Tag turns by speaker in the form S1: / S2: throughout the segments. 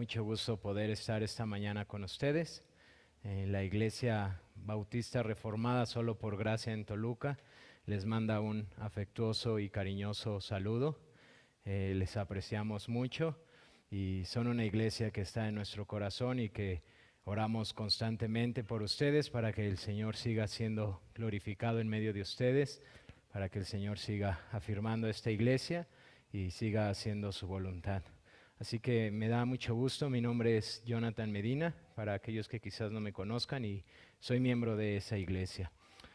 S1: mucho gusto poder estar esta mañana con ustedes en la Iglesia Bautista Reformada Solo por Gracia en Toluca. Les manda un afectuoso y cariñoso saludo. Les apreciamos mucho y son una iglesia que está en nuestro corazón y que oramos constantemente por ustedes para que el Señor siga siendo glorificado en medio de ustedes, para que el Señor siga afirmando esta iglesia y siga haciendo su voluntad. Así que me da mucho gusto, mi nombre es Jonathan Medina, para aquellos que quizás no me conozcan, y soy miembro de esa iglesia.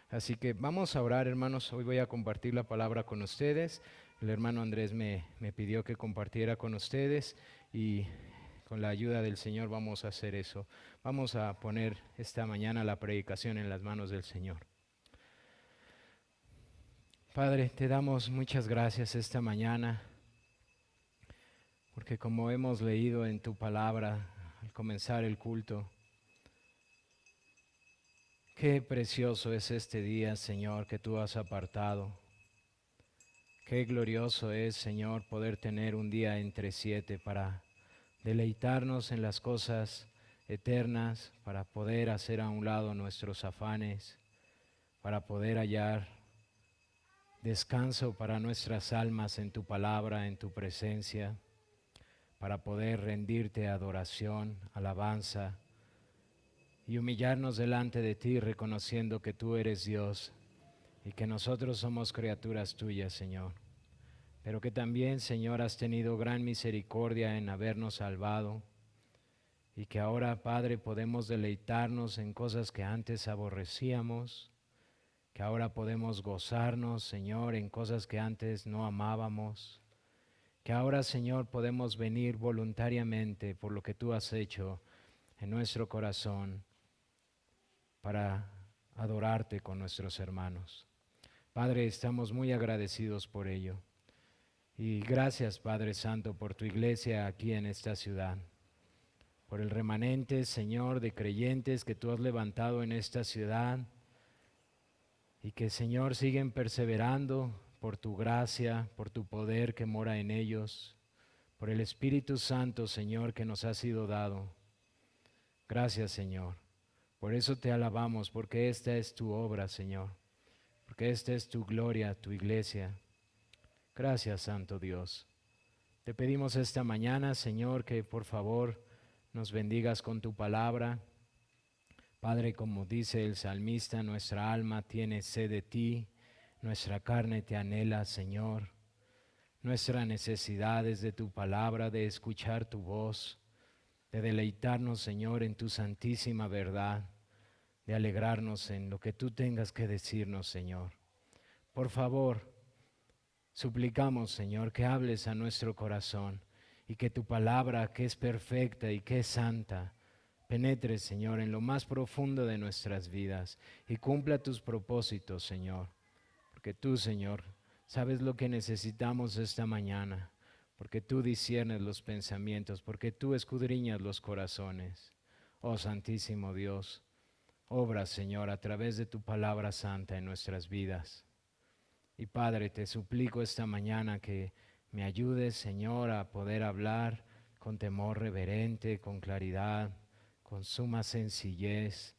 S1: Así que vamos a orar, hermanos. Hoy voy a compartir la palabra con ustedes. El hermano Andrés me pidió que compartiera con ustedes y con la ayuda del Señor vamos a hacer eso. Vamos a poner esta mañana la predicación en las manos del Señor. Padre, te damos muchas gracias esta mañana, porque como hemos leído en tu palabra al comenzar el culto, qué precioso es este día, Señor, que tú has apartado. Qué glorioso es, Señor, poder tener un día entre 7 para deleitarnos en las cosas eternas, para poder hacer a un lado nuestros afanes, para poder hallar descanso para nuestras almas en tu palabra, en tu presencia, para poder rendirte adoración, alabanza y humillarnos delante de ti, reconociendo que tú eres Dios y que nosotros somos criaturas tuyas, Señor. Pero que también, Señor, has tenido gran misericordia en habernos salvado y que ahora, Padre, podemos deleitarnos en cosas que antes aborrecíamos, que ahora podemos gozarnos, Señor, en cosas que antes no amábamos, que ahora, Señor, podemos venir voluntariamente por lo que tú has hecho en nuestro corazón para adorarte con nuestros hermanos. Padre, estamos muy agradecidos por ello. Y gracias, Padre Santo, por tu iglesia aquí en esta ciudad, por el remanente, Señor, de creyentes que tú has levantado en esta ciudad y que, Señor, siguen perseverando por tu gracia, por tu poder que mora en ellos, por el Espíritu Santo, Señor, que nos ha sido dado. Gracias, Señor. Por eso te alabamos, porque esta es tu obra, Señor, porque esta es tu gloria, tu iglesia. Gracias, Santo Dios. Te pedimos esta mañana, Señor, que por favor nos bendigas con tu palabra. Padre, como dice el salmista, nuestra alma tiene sed de ti, nuestra carne te anhela, Señor. Nuestra necesidad es de tu palabra, de escuchar tu voz, de deleitarnos, Señor, en tu santísima verdad, de alegrarnos en lo que tú tengas que decirnos, Señor. Por favor, suplicamos, Señor, que hables a nuestro corazón y que tu palabra, que es perfecta y que es santa, penetre, Señor, en lo más profundo de nuestras vidas y cumpla tus propósitos, Señor. Porque tú, Señor, sabes lo que necesitamos esta mañana, porque tú disciernes los pensamientos, porque tú escudriñas los corazones. Oh Santísimo Dios, obra, Señor, a través de tu palabra santa en nuestras vidas. Y Padre, te suplico esta mañana que me ayudes, Señor, a poder hablar con temor reverente, con claridad, con suma sencillez.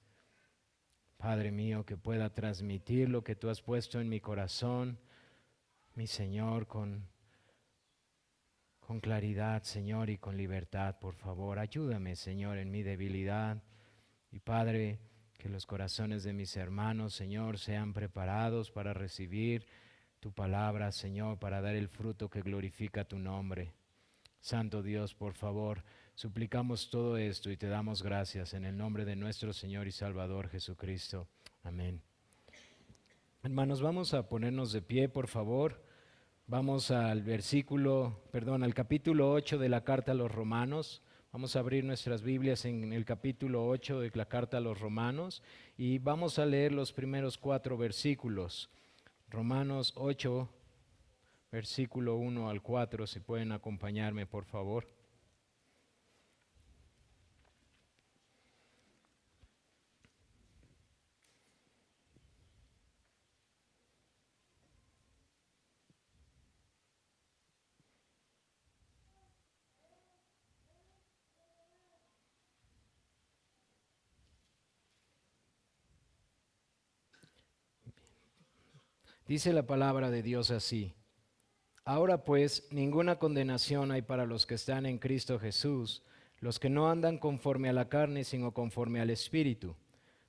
S1: Padre mío, que pueda transmitir lo que tú has puesto en mi corazón, mi Señor, con claridad, Señor, y con libertad, por favor. Ayúdame, Señor, en mi debilidad. Y Padre, que los corazones de mis hermanos, Señor, sean preparados para recibir tu palabra, Señor, para dar el fruto que glorifica tu nombre. Santo Dios, por favor, suplicamos todo esto y te damos gracias en el nombre de nuestro Señor y Salvador Jesucristo. Amén. Hermanos, vamos a ponernos de pie, por favor. Vamos al al capítulo 8 de la carta a los Romanos. Vamos a abrir nuestras Biblias en el capítulo 8 de la carta a los Romanos y vamos a leer los primeros 4 versículos. Romanos 8, versículo 1 al 4, si pueden acompañarme, por favor. Dice la palabra de Dios así: Ahora pues, ninguna condenación hay para los que están en Cristo Jesús, los que no andan conforme a la carne, sino conforme al Espíritu.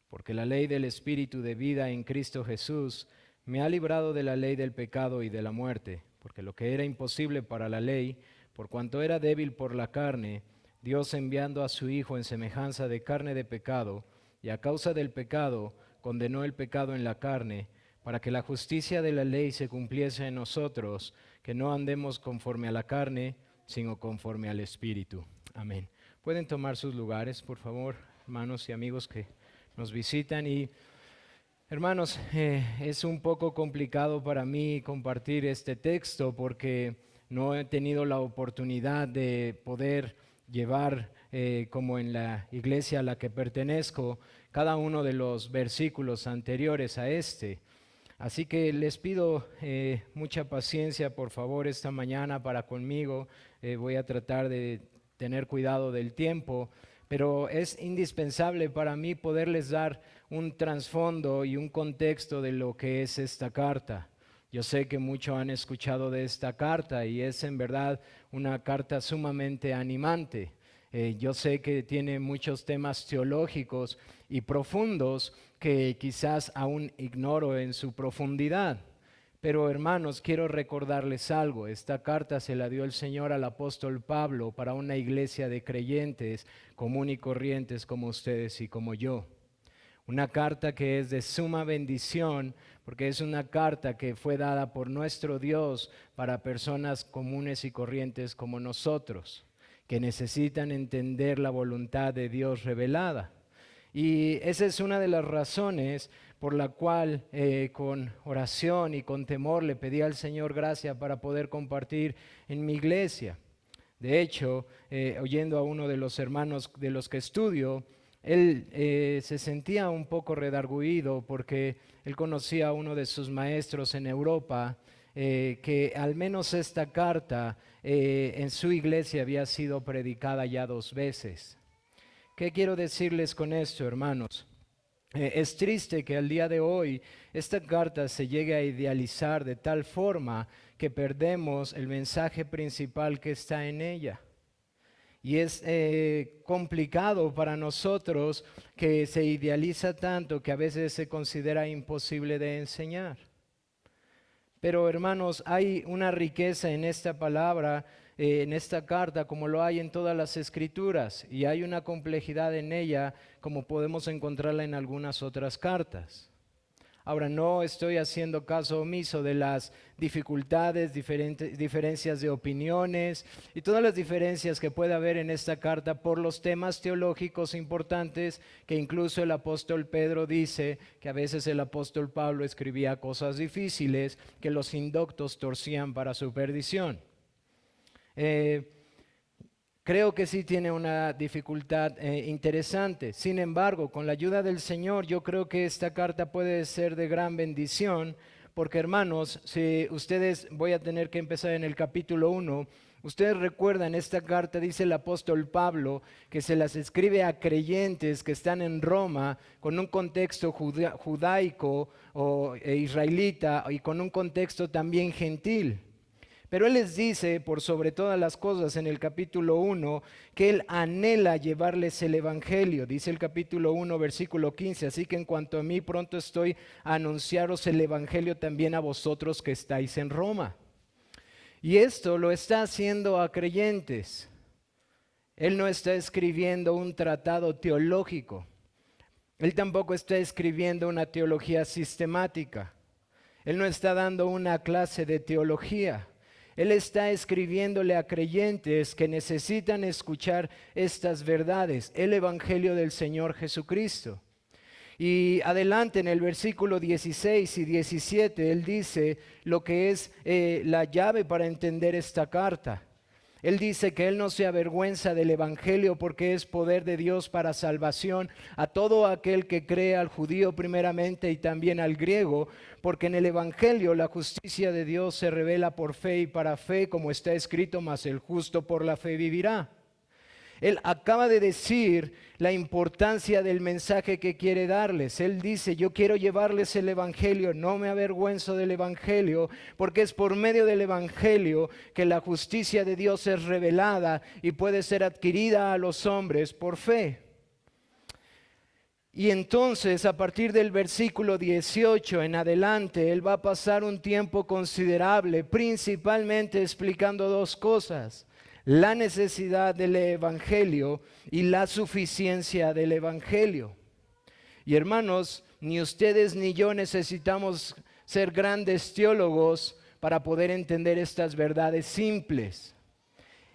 S1: Porque la ley del Espíritu de vida en Cristo Jesús me ha librado de la ley del pecado y de la muerte, porque lo que era imposible para la ley, por cuanto era débil por la carne, Dios enviando a su Hijo en semejanza de carne de pecado, y a causa del pecado condenó el pecado en la carne, para que la justicia de la ley se cumpliese en nosotros, que no andemos conforme a la carne, sino conforme al Espíritu. Amén. Pueden tomar sus lugares, por favor, hermanos y amigos que nos visitan. Y hermanos, es un poco complicado para mí compartir este texto porque no he tenido la oportunidad de poder llevar, como en la iglesia a la que pertenezco, cada uno de los versículos anteriores a este. Así que les pido mucha paciencia, por favor, esta mañana para conmigo. Voy a tratar de tener cuidado del tiempo, pero es indispensable para mí poderles dar un trasfondo y un contexto de lo que es esta carta. Yo sé que muchos han escuchado de esta carta y es en verdad una carta sumamente animante. Yo sé que tiene muchos temas teológicos y profundos que quizás aún ignoro en su profundidad. Pero hermanos, quiero recordarles algo. Esta carta se la dio el Señor al apóstol Pablo para una iglesia de creyentes común y corrientes como ustedes y como yo. Una carta que es de suma bendición porque es una carta que fue dada por nuestro Dios para personas comunes y corrientes como nosotros, que necesitan entender la voluntad de Dios revelada. Y esa es una de las razones por la cual con oración y con temor le pedí al Señor gracia para poder compartir en mi iglesia. De hecho, oyendo a uno de los hermanos de los que estudio, él se sentía un poco redargüido porque él conocía a uno de sus maestros en Europa, que al menos esta carta en su iglesia había sido predicada ya 2 veces. ¿Qué quiero decirles con esto, hermanos? Es triste que al día de hoy esta carta se llegue a idealizar de tal forma que perdemos el mensaje principal que está en ella. Y es complicado para nosotros que se idealiza tanto que a veces se considera imposible de enseñar. Pero hermanos, hay una riqueza en esta palabra, en esta carta, como lo hay en todas las escrituras, y hay una complejidad en ella como podemos encontrarla en algunas otras cartas. Ahora, no estoy haciendo caso omiso de las dificultades, diferencias de opiniones y todas las diferencias que puede haber en esta carta por los temas teológicos importantes que incluso el apóstol Pedro dice que a veces el apóstol Pablo escribía cosas difíciles que los indoctos torcían para su perdición. Creo que sí tiene una dificultad interesante. Sin embargo, con la ayuda del Señor, yo creo que esta carta puede ser de gran bendición, porque hermanos, si ustedes, voy a tener que empezar en el capítulo 1, ustedes recuerdan, esta carta dice el apóstol Pablo que se las escribe a creyentes que están en Roma con un contexto judaico o israelita y con un contexto también gentil. Pero él les dice, por sobre todas las cosas, en el capítulo 1, que él anhela llevarles el evangelio. Dice el capítulo 1, versículo 15, así que en cuanto a mí pronto estoy a anunciaros el evangelio también a vosotros que estáis en Roma. Y esto lo está haciendo a creyentes. Él no está escribiendo un tratado teológico. Él tampoco está escribiendo una teología sistemática. Él no está dando una clase de teología. Él está escribiéndole a creyentes que necesitan escuchar estas verdades, el Evangelio del Señor Jesucristo. Y adelante en el versículo 16 y 17, él dice lo que es la llave para entender esta carta. Él dice que él no se avergüenza del evangelio porque es poder de Dios para salvación a todo aquel que cree, al judío primeramente y también al griego, porque en el evangelio la justicia de Dios se revela por fe y para fe, como está escrito, mas el justo por la fe vivirá. Él acaba de decir la importancia del mensaje que quiere darles. Él dice, yo quiero llevarles el Evangelio, no me avergüenzo del Evangelio, porque es por medio del Evangelio que la justicia de Dios es revelada y puede ser adquirida a los hombres por fe. Y entonces, a partir del versículo 18 en adelante, Él va a pasar un tiempo considerable, principalmente explicando dos cosas: la necesidad del Evangelio y la suficiencia del Evangelio. Y hermanos, ni ustedes ni yo necesitamos ser grandes teólogos para poder entender estas verdades simples.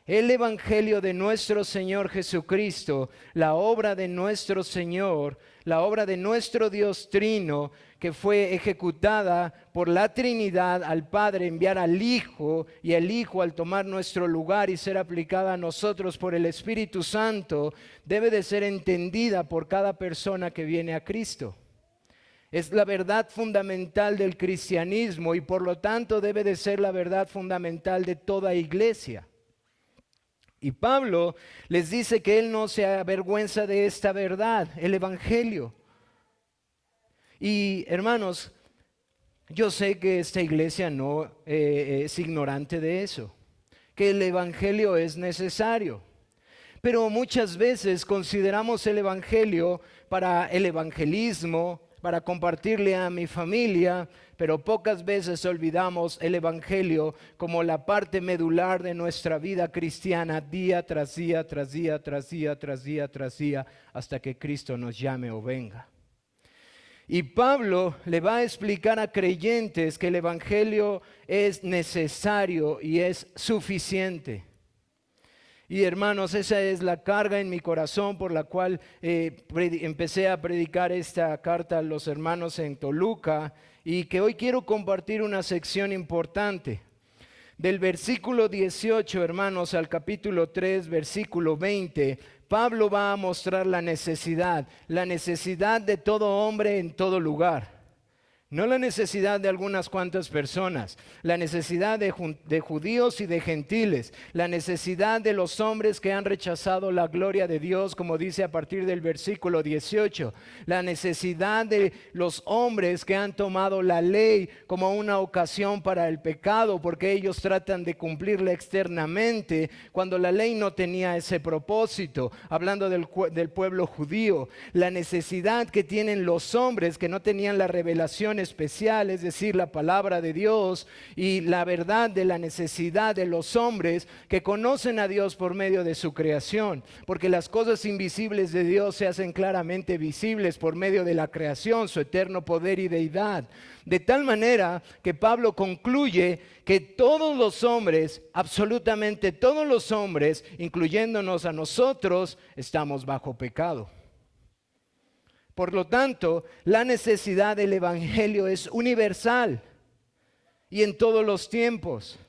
S1: El Evangelio de nuestro Señor Jesucristo, la obra de nuestro Señor, la obra de nuestro Dios Trino, que fue ejecutada por la Trinidad al Padre enviar al Hijo, y el Hijo al tomar nuestro lugar y ser aplicada a nosotros por el Espíritu Santo, debe de ser entendida por cada persona que viene a Cristo. Es la verdad fundamental del cristianismo y por lo tanto debe de ser la verdad fundamental de toda iglesia. Y Pablo les dice que él no se avergüenza de esta verdad, el Evangelio. Y hermanos, yo sé que esta iglesia no es ignorante de eso, que el Evangelio es necesario. Pero muchas veces consideramos el Evangelio para el evangelismo, para compartirle a mi familia, pero pocas veces olvidamos el Evangelio como la parte medular de nuestra vida cristiana, día tras día, tras día, tras día, tras día, tras día, hasta que Cristo nos llame o venga. Y Pablo le va a explicar a creyentes que el Evangelio es necesario y es suficiente. Y hermanos, esa es la carga en mi corazón por la cual empecé a predicar esta carta a los hermanos en Toluca, y que hoy quiero compartir una sección importante. Del versículo 18, hermanos, al capítulo 3, versículo 20, Pablo va a mostrar la necesidad de todo hombre en todo lugar. No la necesidad de algunas cuantas personas, la necesidad de judíos y de gentiles, la necesidad de los hombres que han rechazado la gloria de Dios, como dice a partir del versículo 18, la necesidad de los hombres que han tomado la ley como una ocasión para el pecado, porque ellos tratan de cumplirla externamente, cuando la ley no tenía ese propósito, hablando del pueblo judío, la necesidad que tienen los hombres que no tenían la revelación especial, es decir, la palabra de Dios, y la verdad de la necesidad de los hombres que conocen a Dios por medio de su creación, porque las cosas invisibles de Dios se hacen claramente visibles por medio de la creación, su eterno poder y deidad. De tal manera que Pablo concluye que todos los hombres, absolutamente todos los hombres, incluyéndonos a nosotros, estamos bajo pecado. Por lo tanto, la necesidad del Evangelio es universal y en todos los tiempos.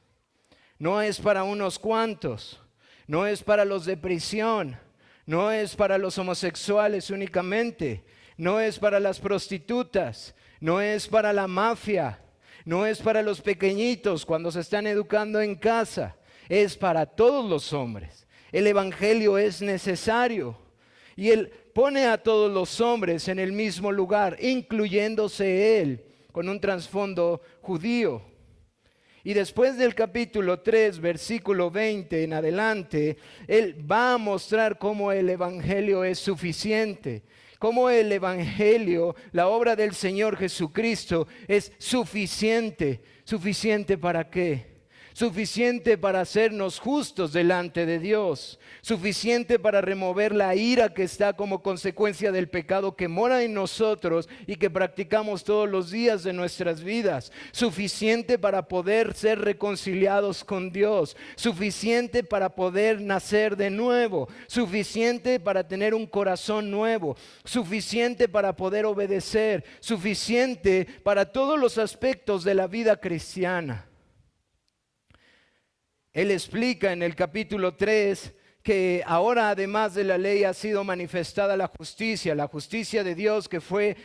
S1: No es para unos cuantos, no es para los de prisión, no es para los homosexuales únicamente, no es para las prostitutas, no es para la mafia, no es para los pequeñitos cuando se están educando en casa, es para todos los hombres. El Evangelio es necesario y Él pone a todos los hombres en el mismo lugar, incluyéndose Él, con un trasfondo judío. Y después del capítulo 3, versículo 20 en adelante, Él va a mostrar cómo el Evangelio es suficiente, cómo el Evangelio, la obra del Señor Jesucristo, es suficiente. ¿Suficiente para qué? Suficiente para hacernos justos delante de Dios, suficiente para remover la ira que está como consecuencia del pecado que mora en nosotros y que practicamos todos los días de nuestras vidas, suficiente para poder ser reconciliados con Dios, suficiente para poder nacer de nuevo, suficiente para tener un corazón nuevo, suficiente para poder obedecer, suficiente para todos los aspectos de la vida cristiana. Él explica en el capítulo 3 que ahora además de la ley ha sido manifestada la justicia de Dios que fue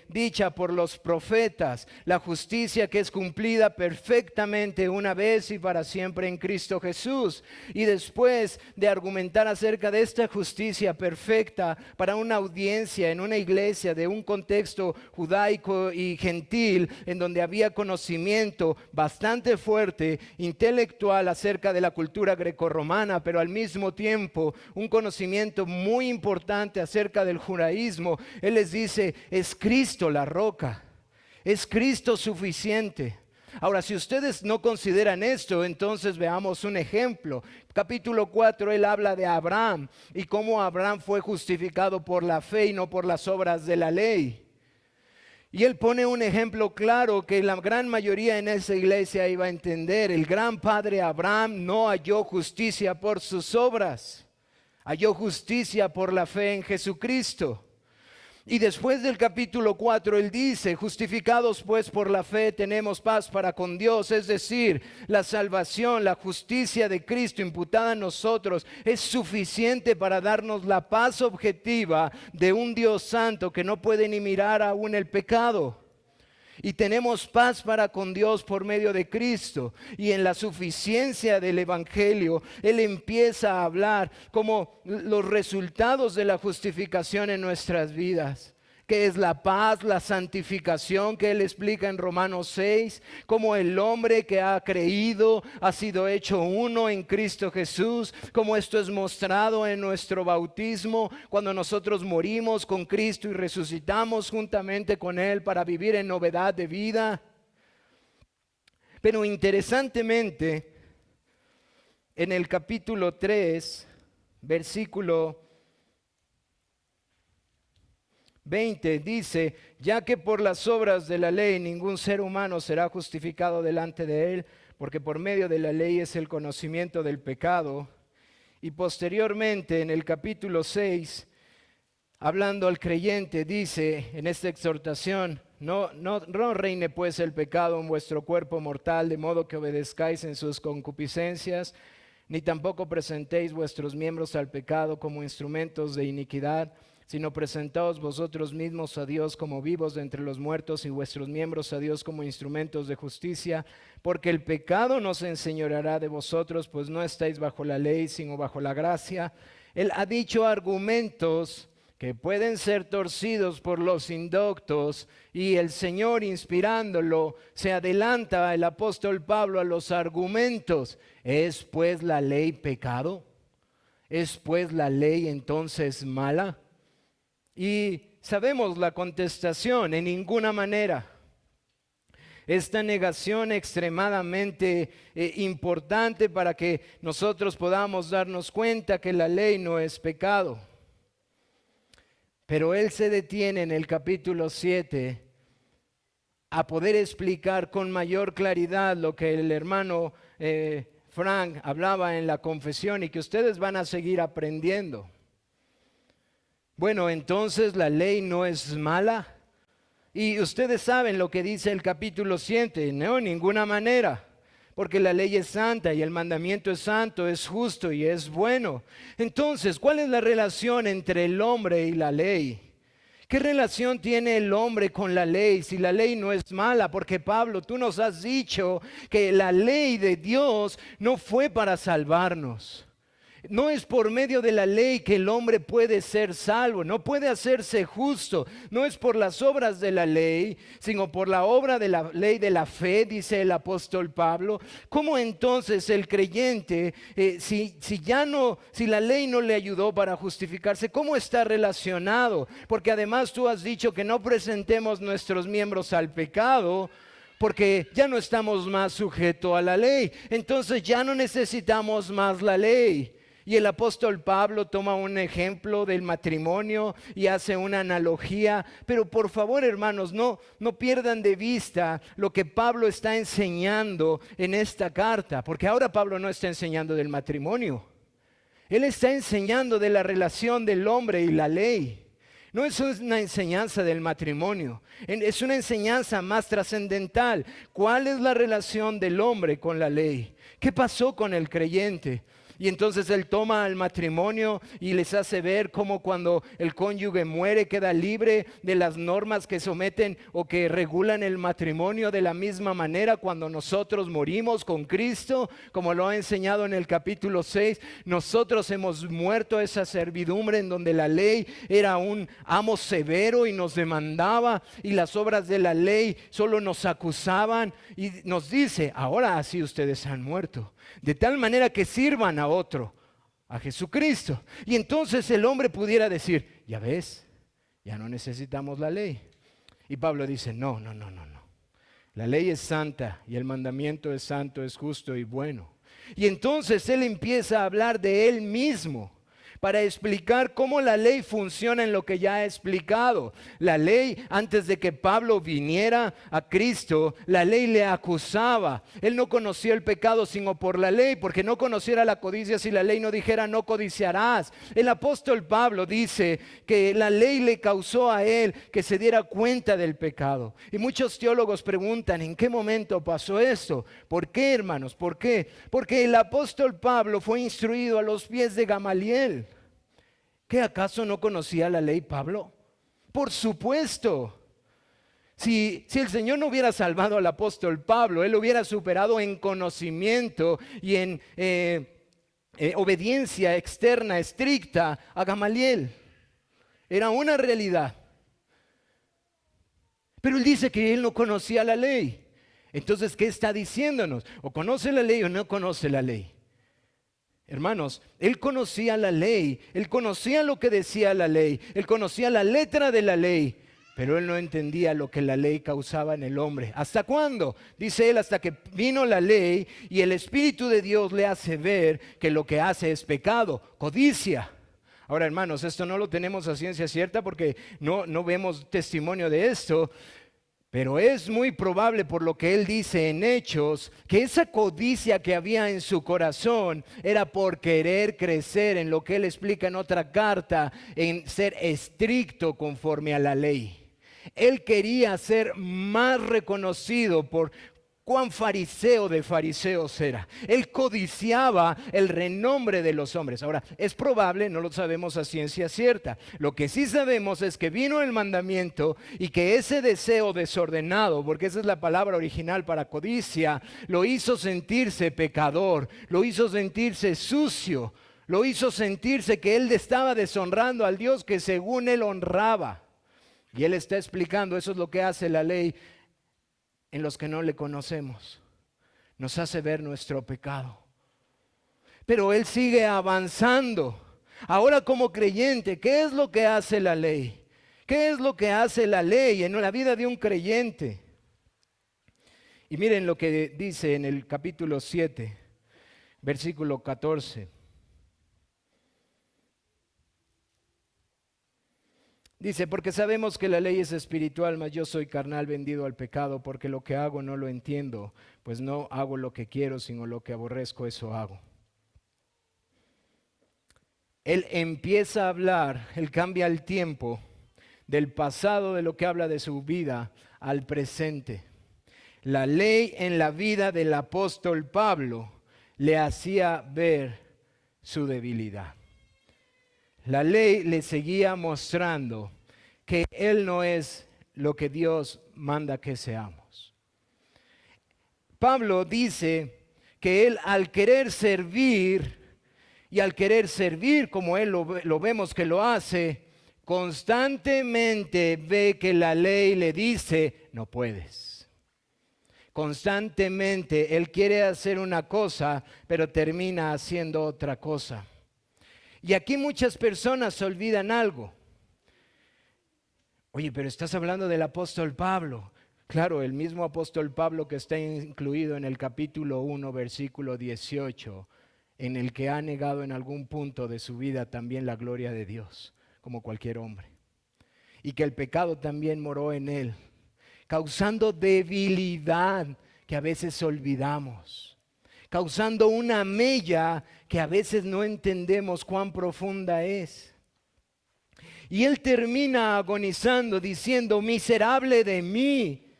S1: dicha por los profetas, la justicia que es cumplida perfectamente una vez y para siempre en Cristo Jesús. Y después de argumentar acerca de esta justicia perfecta para una audiencia en una iglesia de un contexto judaico y gentil, en donde había conocimiento bastante fuerte, intelectual acerca de la cultura grecorromana, pero al mismo tiempo un conocimiento muy importante acerca del judaísmo, Él les dice, es Cristo la roca, es Cristo suficiente. Ahora, si ustedes no consideran esto, entonces veamos un ejemplo. Capítulo 4, Él habla de Abraham y cómo Abraham fue justificado por la fe y no por las obras de la ley. Y Él pone un ejemplo claro que la gran mayoría en esa iglesia iba a entender. El gran padre Abraham no halló justicia por sus obras, halló justicia por la fe en Jesucristo. Y después del capítulo 4 Él dice, justificados pues por la fe tenemos paz para con Dios. Es decir, la salvación, la justicia de Cristo imputada a nosotros es suficiente para darnos la paz objetiva de un Dios santo que no puede ni mirar aún el pecado. Y tenemos paz para con Dios por medio de Cristo. Y en la suficiencia del Evangelio, Él empieza a hablar como los resultados de la justificación en nuestras vidas. Que es la paz, la santificación que Él explica en Romanos 6, como el hombre que ha creído ha sido hecho uno en Cristo Jesús, como esto es mostrado en nuestro bautismo, cuando nosotros morimos con Cristo y resucitamos juntamente con Él para vivir en novedad de vida. Pero interesantemente, en el capítulo 3, versículo 20 dice, ya que por las obras de la ley ningún ser humano será justificado delante de Él, porque por medio de la ley es el conocimiento del pecado. Y posteriormente en el capítulo 6, hablando al creyente, dice en esta exhortación, no reine pues el pecado en vuestro cuerpo mortal, de modo que obedezcáis en sus concupiscencias, ni tampoco presentéis vuestros miembros al pecado como instrumentos de iniquidad, sino presentaos vosotros mismos a Dios como vivos de entre los muertos y vuestros miembros a Dios como instrumentos de justicia, porque el pecado no se enseñoreará de vosotros, pues no estáis bajo la ley, sino bajo la gracia. Él ha dicho argumentos que pueden ser torcidos por los indoctos, y el Señor, inspirándolo, se adelanta el apóstol Pablo a los argumentos. ¿Es pues la ley pecado? ¿Es pues la ley entonces mala? Y sabemos la contestación, en ninguna manera. Esta negación extremadamente importante para que nosotros podamos darnos cuenta que la ley no es pecado. Pero Él se detiene en el capítulo 7 a poder explicar con mayor claridad lo que el hermano Frank hablaba en la confesión y que ustedes van a seguir aprendiendo. Bueno, entonces la ley no es mala. Y ustedes saben lo que dice el capítulo 7, no, en ninguna manera. Porque la ley es santa y el mandamiento es santo, es justo y es bueno. Entonces, ¿cuál es la relación entre el hombre y la ley? ¿Qué relación tiene el hombre con la ley si la ley no es mala? Porque Pablo, tú nos has dicho que la ley de Dios no fue para salvarnos. No es por medio de la ley que el hombre puede ser salvo, no puede hacerse justo. No es por las obras de la ley, sino por la obra de la ley de la fe, dice el apóstol Pablo. ¿Cómo entonces el creyente, si la ley no le ayudó para justificarse, cómo está relacionado? Porque además tú has dicho que no presentemos nuestros miembros al pecado, porque ya no estamos más sujetos a la ley. Entonces ya no necesitamos más la ley. Y el apóstol Pablo toma un ejemplo del matrimonio y hace una analogía. Pero por favor, hermanos, no pierdan de vista lo que Pablo está enseñando en esta carta. Porque ahora Pablo no está enseñando del matrimonio. Él está enseñando de la relación del hombre y la ley. No es una enseñanza del matrimonio, es una enseñanza más trascendental. ¿Cuál es la relación del hombre con la ley? ¿Qué pasó con el creyente? Y entonces él toma al matrimonio y les hace ver cómo cuando el cónyuge muere queda libre de las normas que someten o que regulan el matrimonio. De la misma manera, cuando nosotros morimos con Cristo, como lo ha enseñado en el capítulo 6, nosotros hemos muerto a esa servidumbre en donde la ley era un amo severo y nos demandaba, y las obras de la ley solo nos acusaban, y nos dice: ahora así ustedes han muerto, de tal manera que sirvan a otro, a Jesucristo. Y entonces el hombre pudiera decir: ya ves, ya no necesitamos la ley. Y Pablo dice: no. La ley es santa y el mandamiento es santo, es justo y bueno. Y entonces él empieza a hablar de él mismo para explicar cómo la ley funciona en lo que ya he explicado. La ley, antes de que Pablo viniera a Cristo, la ley le acusaba. Él no conocía el pecado sino por la ley, porque no conociera la codicia si la ley no dijera no codiciarás. El apóstol Pablo dice que la ley le causó a él que se diera cuenta del pecado. Y muchos teólogos preguntan: ¿en qué momento pasó esto? ¿Por qué, hermanos? ¿Por qué? Porque el apóstol Pablo fue instruido a los pies de Gamaliel. ¿Qué acaso no conocía la ley Pablo? Por supuesto. Si el Señor no hubiera salvado al apóstol Pablo, él hubiera superado en conocimiento y en obediencia externa estricta a Gamaliel. Era una realidad. Pero él dice que él no conocía la ley. Entonces, ¿qué está diciéndonos? O conoce la ley o no conoce la ley. Hermanos, él conocía la ley, él conocía lo que decía la ley, él conocía la letra de la ley, pero él no entendía lo que la ley causaba en el hombre. ¿Hasta cuándo? Dice él: hasta que vino la ley y el Espíritu de Dios le hace ver que lo que hace es pecado, codicia. Ahora, hermanos, esto no lo tenemos a ciencia cierta porque no vemos testimonio de esto. Pero es muy probable, por lo que él dice en Hechos, que esa codicia que había en su corazón era por querer crecer en lo que él explica en otra carta, en ser estricto conforme a la ley. Él quería ser más reconocido por cuán fariseo de fariseos era. Él codiciaba el renombre de los hombres. Ahora, es probable, no lo sabemos a ciencia cierta. Lo que sí sabemos es que vino el mandamiento y que ese deseo desordenado, porque esa es la palabra original para codicia, lo hizo sentirse pecador, lo hizo sentirse sucio, lo hizo sentirse que él estaba deshonrando al Dios que según él honraba. Y él está explicando: eso es lo que hace la ley en los que no le conocemos. Nos hace ver nuestro pecado. Pero él sigue avanzando. Ahora, como creyente, ¿qué es lo que hace la ley? ¿Qué es lo que hace la ley en la vida de un creyente? Y miren lo que dice en el capítulo 7, versículo 14. Dice: porque sabemos que la ley es espiritual, mas yo soy carnal, vendido al pecado, porque lo que hago no lo entiendo, pues no hago lo que quiero, sino lo que aborrezco, eso hago. Él empieza a hablar, él cambia el tiempo del pasado, de lo que habla de su vida, al presente. La ley en la vida del apóstol Pablo le hacía ver su debilidad. La ley le seguía mostrando que él no es lo que Dios manda que seamos. Pablo dice que él, al querer servir, y al querer servir como él lo vemos que lo hace, constantemente ve que la ley le dice: no puedes. Constantemente él quiere hacer una cosa, pero termina haciendo otra cosa. Y aquí muchas personas olvidan algo. Oye, pero estás hablando del apóstol Pablo. Claro, el mismo apóstol Pablo que está incluido en el capítulo 1, versículo 18, en el que ha negado en algún punto de su vida también la gloria de Dios, como cualquier hombre. Y que el pecado también moró en él, causando debilidad que a veces olvidamos, causando una mella que a veces no entendemos cuán profunda es. Y él termina agonizando diciendo: miserable de mí,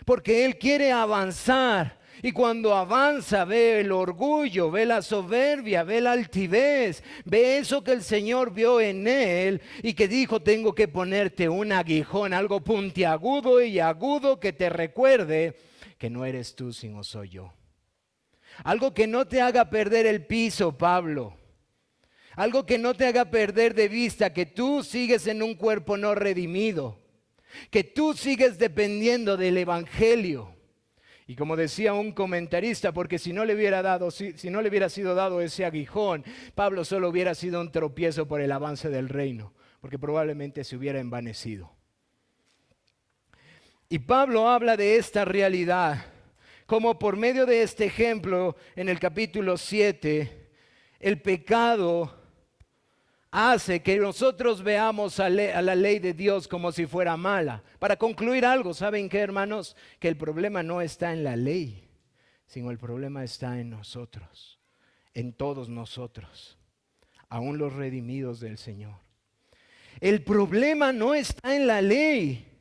S1: porque él quiere avanzar, Y cuando avanza ve el orgullo, ve la soberbia, ve la altivez, ve eso que el Señor vio en él y que dijo: tengo que ponerte un aguijón, algo puntiagudo y agudo que te recuerde que no eres tú sino soy yo. Algo que no te haga perder el piso, Pablo. Algo que no te haga perder de vista que tú sigues en un cuerpo no redimido, que tú sigues dependiendo del Evangelio. Y como decía un comentarista, porque si no le hubiera sido dado ese aguijón, Pablo solo hubiera sido un tropiezo por el avance del reino, porque probablemente se hubiera envanecido. Y Pablo habla de esta realidad, como por medio de este ejemplo en el capítulo 7, el pecado hace que nosotros veamos a la ley de Dios como si fuera mala. Para concluir algo, ¿saben qué, hermanos? Que el problema no está en la ley, sino el problema está en nosotros, en todos nosotros, aún los redimidos del Señor. El problema no está en la ley.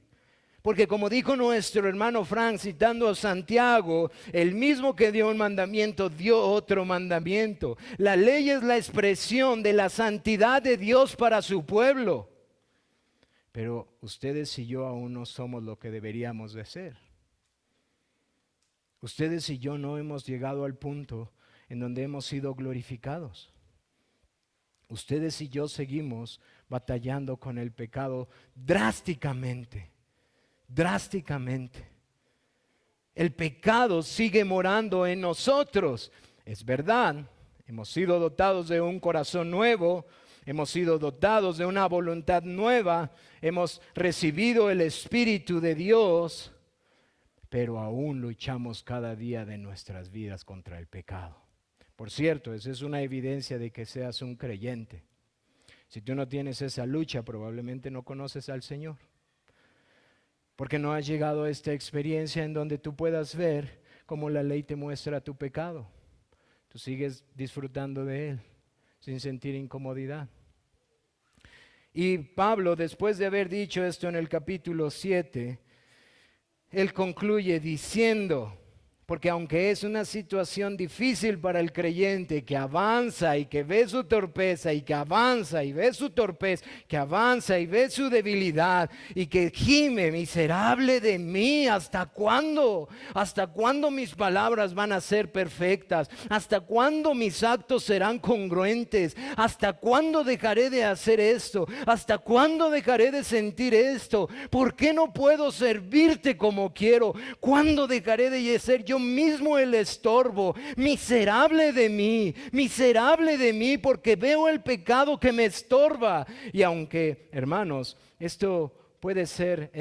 S1: Porque como dijo nuestro hermano Frank citando a Santiago, el mismo que dio un mandamiento dio otro mandamiento. La ley es la expresión de la santidad de Dios para su pueblo. Pero ustedes y yo aún no somos lo que deberíamos de ser. Ustedes y yo no hemos llegado al punto en donde hemos sido glorificados. Ustedes y yo seguimos batallando con el pecado drásticamente. El pecado sigue morando en nosotros. Es verdad, hemos sido dotados de un corazón nuevo, hemos sido dotados de una voluntad nueva, hemos recibido el Espíritu de Dios, pero aún luchamos cada día de nuestras vidas contra el pecado. Por cierto, esa es una evidencia de que seas un creyente. Si tú no tienes esa lucha, probablemente no conoces al Señor. Porque no has llegado a esta experiencia en donde tú puedas ver cómo la ley te muestra tu pecado. Tú sigues disfrutando de él sin sentir incomodidad. Y Pablo, después de haber dicho esto en el capítulo 7, él concluye diciendo, porque aunque es una situación difícil para el creyente que avanza y que ve su torpeza y que avanza y ve su torpeza, que avanza y ve su debilidad y que gime: miserable de mí, ¿hasta cuándo? ¿Hasta cuándo mis palabras van a ser perfectas? ¿Hasta cuándo mis actos serán congruentes? ¿Hasta cuándo dejaré de hacer esto? ¿Hasta cuándo dejaré de sentir esto? ¿Por qué no puedo servirte como quiero? ¿Cuándo dejaré de ser yo mismo el estorbo? Miserable de mí, porque veo el pecado que me estorba. Y aunque, hermanos, esto puede ser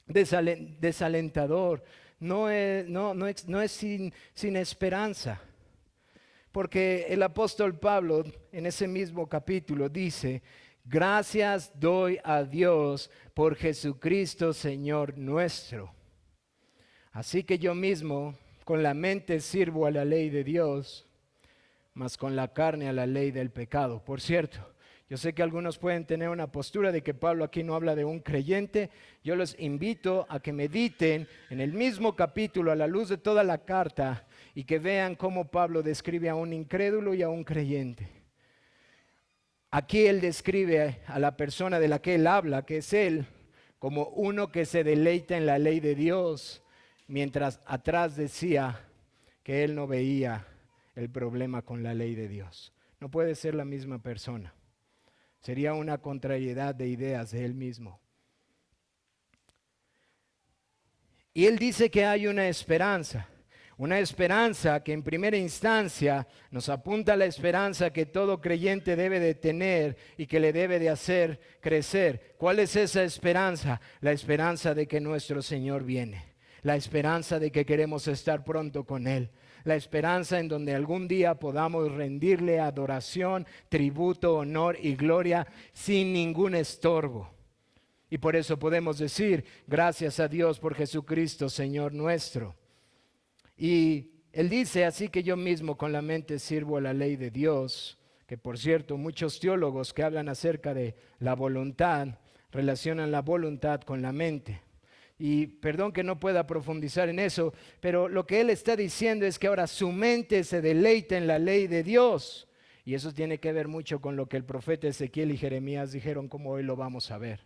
S1: desalentador, no es sin esperanza. Porque el apóstol Pablo en ese mismo capítulo dice: gracias doy a Dios por Jesucristo Señor nuestro. Así que yo mismo con la mente sirvo a la ley de Dios, mas con la carne a la ley del pecado. Por cierto, yo sé que algunos pueden tener una postura de que Pablo aquí no habla de un creyente. Yo los invito a que mediten en el mismo capítulo a la luz de toda la carta y que vean cómo Pablo describe a un incrédulo y a un creyente. Aquí él describe a la persona de la que él habla, que es él, como uno que se deleita en la ley de Dios, mientras atrás decía que él no veía el problema con la ley de Dios. No puede ser la misma persona. Sería una contrariedad de ideas de él mismo. Y él dice que hay una esperanza que en primera instancia nos apunta a la esperanza que todo creyente debe de tener y que le debe de hacer crecer. ¿Cuál es esa esperanza? La esperanza de que nuestro Señor viene. La esperanza de que queremos estar pronto con Él. La esperanza en donde algún día podamos rendirle adoración, tributo, honor y gloria sin ningún estorbo. Y por eso podemos decir: gracias a Dios por Jesucristo, Señor nuestro. Y él dice: así que yo mismo con la mente sirvo a la ley de Dios. Que por cierto, muchos teólogos que hablan acerca de la voluntad relacionan la voluntad con la mente. Y perdón que no pueda profundizar en eso, pero lo que él está diciendo es que ahora su mente se deleita en la ley de Dios. Y eso tiene que ver mucho con lo que el profeta Ezequiel y Jeremías dijeron, como hoy lo vamos a ver.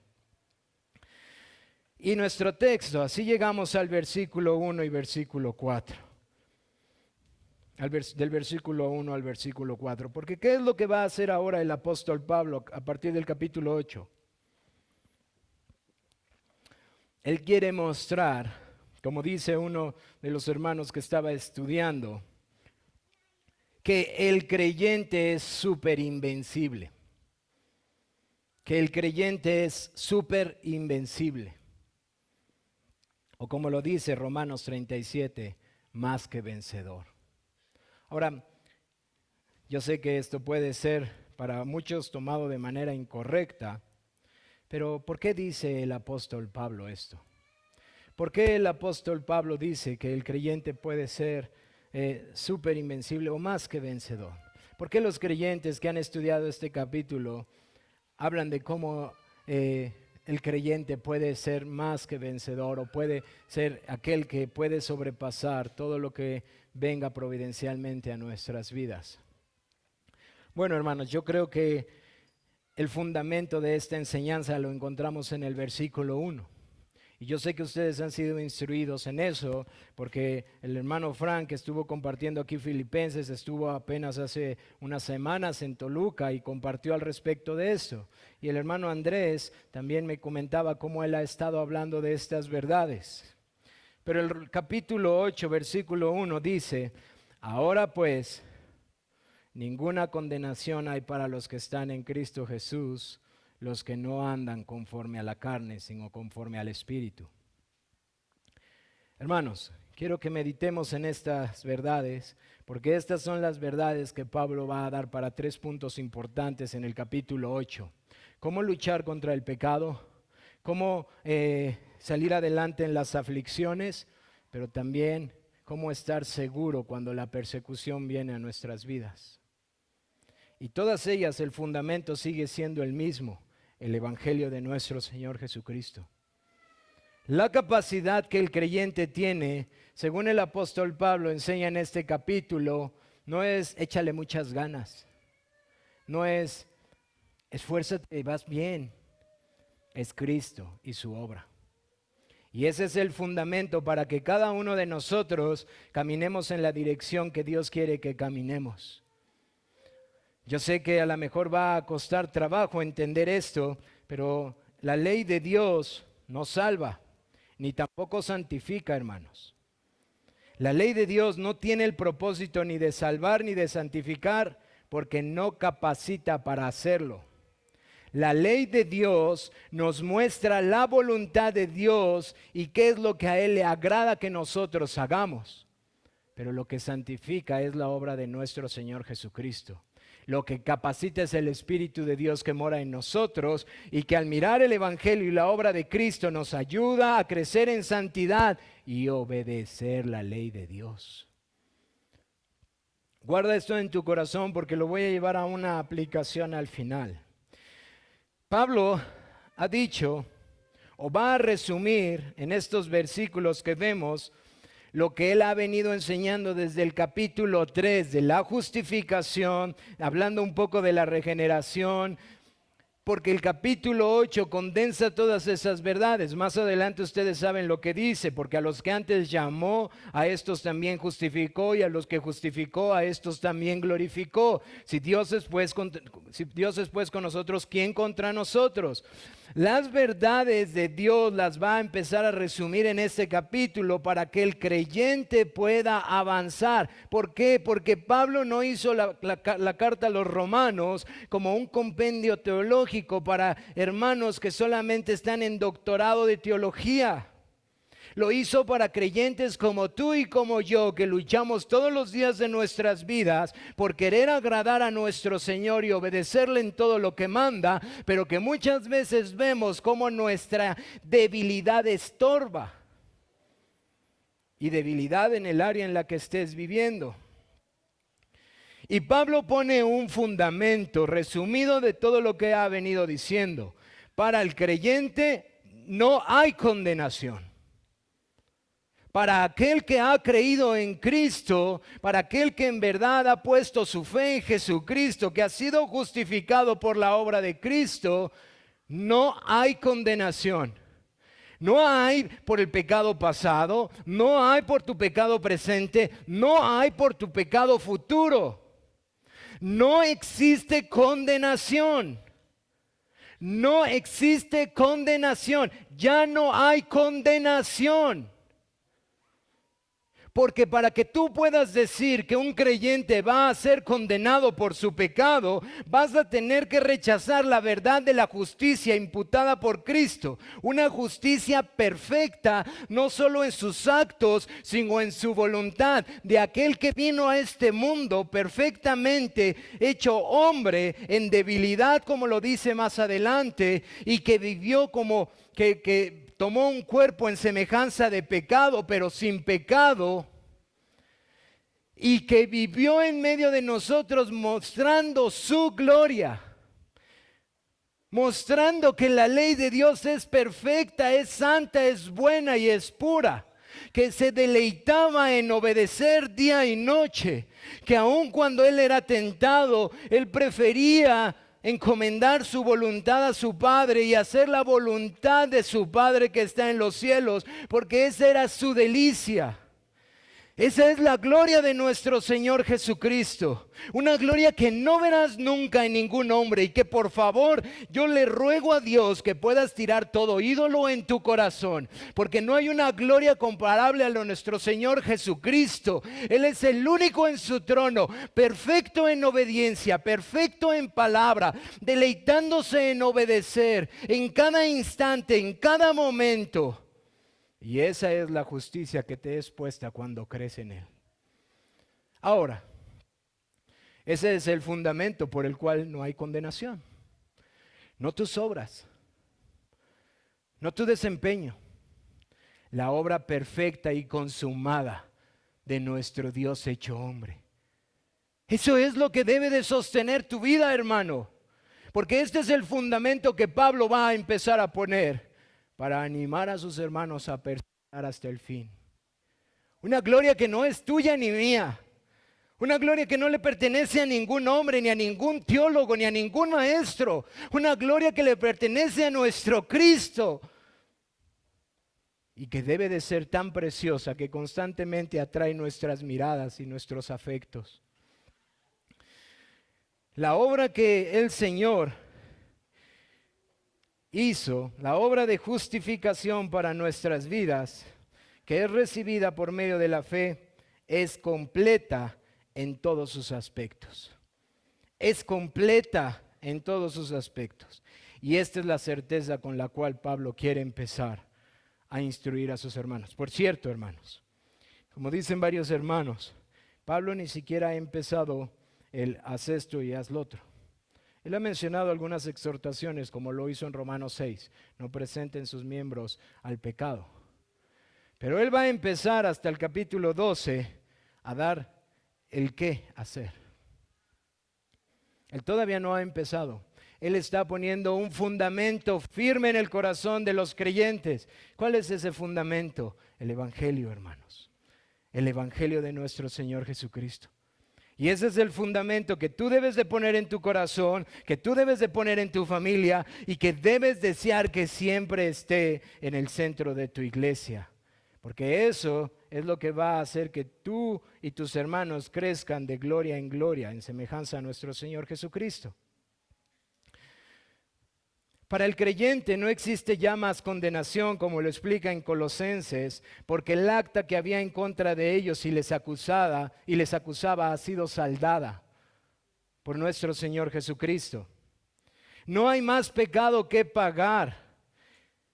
S1: Y nuestro texto, así llegamos al versículo 1 y versículo 4. Del versículo 1 al versículo 4. Porque ¿qué es lo que va a hacer ahora el apóstol Pablo a partir del capítulo 8? Él quiere mostrar, como dice uno de los hermanos que estaba estudiando, que el creyente es súper invencible. Que el creyente es súper invencible. O como lo dice Romanos 37, más que vencedor. Ahora, yo sé que esto puede ser para muchos tomado de manera incorrecta, pero ¿por qué dice el apóstol Pablo esto? ¿Por qué el apóstol Pablo dice que el creyente puede ser súper invencible o más que vencedor? ¿Por qué los creyentes que han estudiado este capítulo hablan de cómo el creyente puede ser más que vencedor o puede ser aquel que puede sobrepasar todo lo que venga providencialmente a nuestras vidas? Bueno, hermanos, yo creo que el fundamento de esta enseñanza lo encontramos en el versículo 1. Y yo sé que ustedes han sido instruidos en eso, porque el hermano Frank, que estuvo compartiendo aquí Filipenses, estuvo apenas hace unas semanas en Toluca y compartió al respecto de eso. Y el hermano Andrés también me comentaba cómo él ha estado hablando de estas verdades. Pero el capítulo 8, versículo 1 dice, ahora pues, ninguna condenación hay para los que están en Cristo Jesús, los que no andan conforme a la carne, sino conforme al Espíritu. Hermanos, quiero que meditemos en estas verdades, porque estas son las verdades que Pablo va a dar para 3 puntos importantes en el capítulo 8. Cómo luchar contra el pecado, cómo salir adelante en las aflicciones, pero también cómo estar seguro cuando la persecución viene a nuestras vidas. Y todas ellas, el fundamento sigue siendo el mismo, el Evangelio de nuestro Señor Jesucristo. La capacidad que el creyente tiene, según el apóstol Pablo enseña en este capítulo, no es échale muchas ganas, no es esfuérzate, vas bien, es Cristo y su obra. Y ese es el fundamento para que cada uno de nosotros caminemos en la dirección que Dios quiere que caminemos. Yo sé que a lo mejor va a costar trabajo entender esto, pero la ley de Dios no salva, ni tampoco santifica, hermanos. La ley de Dios no tiene el propósito ni de salvar ni de santificar, porque no capacita para hacerlo. La ley de Dios nos muestra la voluntad de Dios y qué es lo que a Él le agrada que nosotros hagamos. Pero lo que santifica es la obra de nuestro Señor Jesucristo. Lo que capacita es el Espíritu de Dios que mora en nosotros y que al mirar el Evangelio y la obra de Cristo nos ayuda a crecer en santidad y obedecer la ley de Dios. Guarda esto en tu corazón porque lo voy a llevar a una aplicación al final. Pablo ha dicho o va a resumir en estos versículos que vemos lo que él ha venido enseñando desde el capítulo 3 de la justificación, hablando un poco de la regeneración, porque el capítulo 8 condensa todas esas verdades. Más adelante ustedes saben lo que dice, porque a los que antes llamó, a estos también justificó, y a los que justificó, a estos también glorificó. Si Dios es pues con nosotros, ¿quién contra nosotros? Las verdades de Dios las va a empezar a resumir en este capítulo para que el creyente pueda avanzar. ¿Por qué? Porque Pablo no hizo la carta a los romanos como un compendio teológico para hermanos que solamente están en doctorado de teología. Lo hizo para creyentes como tú y como yo, que luchamos todos los días de nuestras vidas por querer agradar a nuestro Señor y obedecerle en todo lo que manda, pero que muchas veces vemos como nuestra debilidad estorba. Y debilidad en el área en la que estés viviendo. Y Pablo pone un fundamento resumido de todo lo que ha venido diciendo. Para el creyente no hay condenación. Para aquel que ha creído en Cristo, para aquel que en verdad ha puesto su fe en Jesucristo, que ha sido justificado por la obra de Cristo, no hay condenación. No hay por el pecado pasado, no hay por tu pecado presente, no hay por tu pecado futuro. No existe condenación. No existe condenación. Ya no hay condenación. Porque para que tú puedas decir que un creyente va a ser condenado por su pecado, vas a tener que rechazar la verdad de la justicia imputada por Cristo. Una justicia perfecta, no solo en sus actos, sino en su voluntad, de aquel que vino a este mundo perfectamente hecho hombre en debilidad, como lo dice más adelante, y que vivió como que tomó un cuerpo en semejanza de pecado, pero sin pecado, y que vivió en medio de nosotros mostrando su gloria, mostrando que la ley de Dios es perfecta, es santa, es buena y es pura, que se deleitaba en obedecer día y noche, que aun cuando él era tentado, él prefería encomendar su voluntad a su Padre y hacer la voluntad de su Padre que está en los cielos, porque esa era su delicia. Esa es la gloria de nuestro Señor Jesucristo. Una gloria que no verás nunca en ningún hombre, y que por favor yo le ruego a Dios que puedas tirar todo ídolo en tu corazón, porque no hay una gloria comparable a lo de nuestro Señor Jesucristo. Él es el único en su trono, perfecto en obediencia, perfecto en palabra, deleitándose en obedecer en cada instante, en cada momento. Y esa es la justicia que te es puesta cuando crees en Él. Ahora, ese es el fundamento por el cual no hay condenación. No tus obras, no tu desempeño, la obra perfecta y consumada de nuestro Dios hecho hombre. Eso es lo que debe de sostener tu vida, hermano. Porque este es el fundamento que Pablo va a empezar a poner para animar a sus hermanos a perseverar hasta el fin. Una gloria que no es tuya ni mía. Una gloria que no le pertenece a ningún hombre, ni a ningún teólogo, ni a ningún maestro. Una gloria que le pertenece a nuestro Cristo. Y que debe de ser tan preciosa que constantemente atrae nuestras miradas y nuestros afectos. La obra que el Señor hizo, la obra de justificación para nuestras vidas, que es recibida por medio de la fe, es completa en todos sus aspectos. Es completa en todos sus aspectos. Y esta es la certeza con la cual Pablo quiere empezar a instruir a sus hermanos. Por cierto, hermanos, como dicen varios hermanos, Pablo ni siquiera ha empezado el haz esto y haz lo otro. Él ha mencionado algunas exhortaciones, como lo hizo en Romanos 6, no presenten sus miembros al pecado. Pero él va a empezar hasta el capítulo 12 a dar el qué hacer. Él todavía no ha empezado. Él está poniendo un fundamento firme en el corazón de los creyentes. ¿Cuál es ese fundamento? El Evangelio, hermanos. El Evangelio de nuestro Señor Jesucristo. Y ese es el fundamento que tú debes de poner en tu corazón, que tú debes de poner en tu familia y que debes desear que siempre esté en el centro de tu iglesia. Porque eso es lo que va a hacer que tú y tus hermanos crezcan de gloria en gloria en semejanza a nuestro Señor Jesucristo. Para el creyente no existe ya más condenación, como lo explica en Colosenses, porque el acta que había en contra de ellos y les acusaba ha sido saldada por nuestro Señor Jesucristo. No hay más pecado que pagar.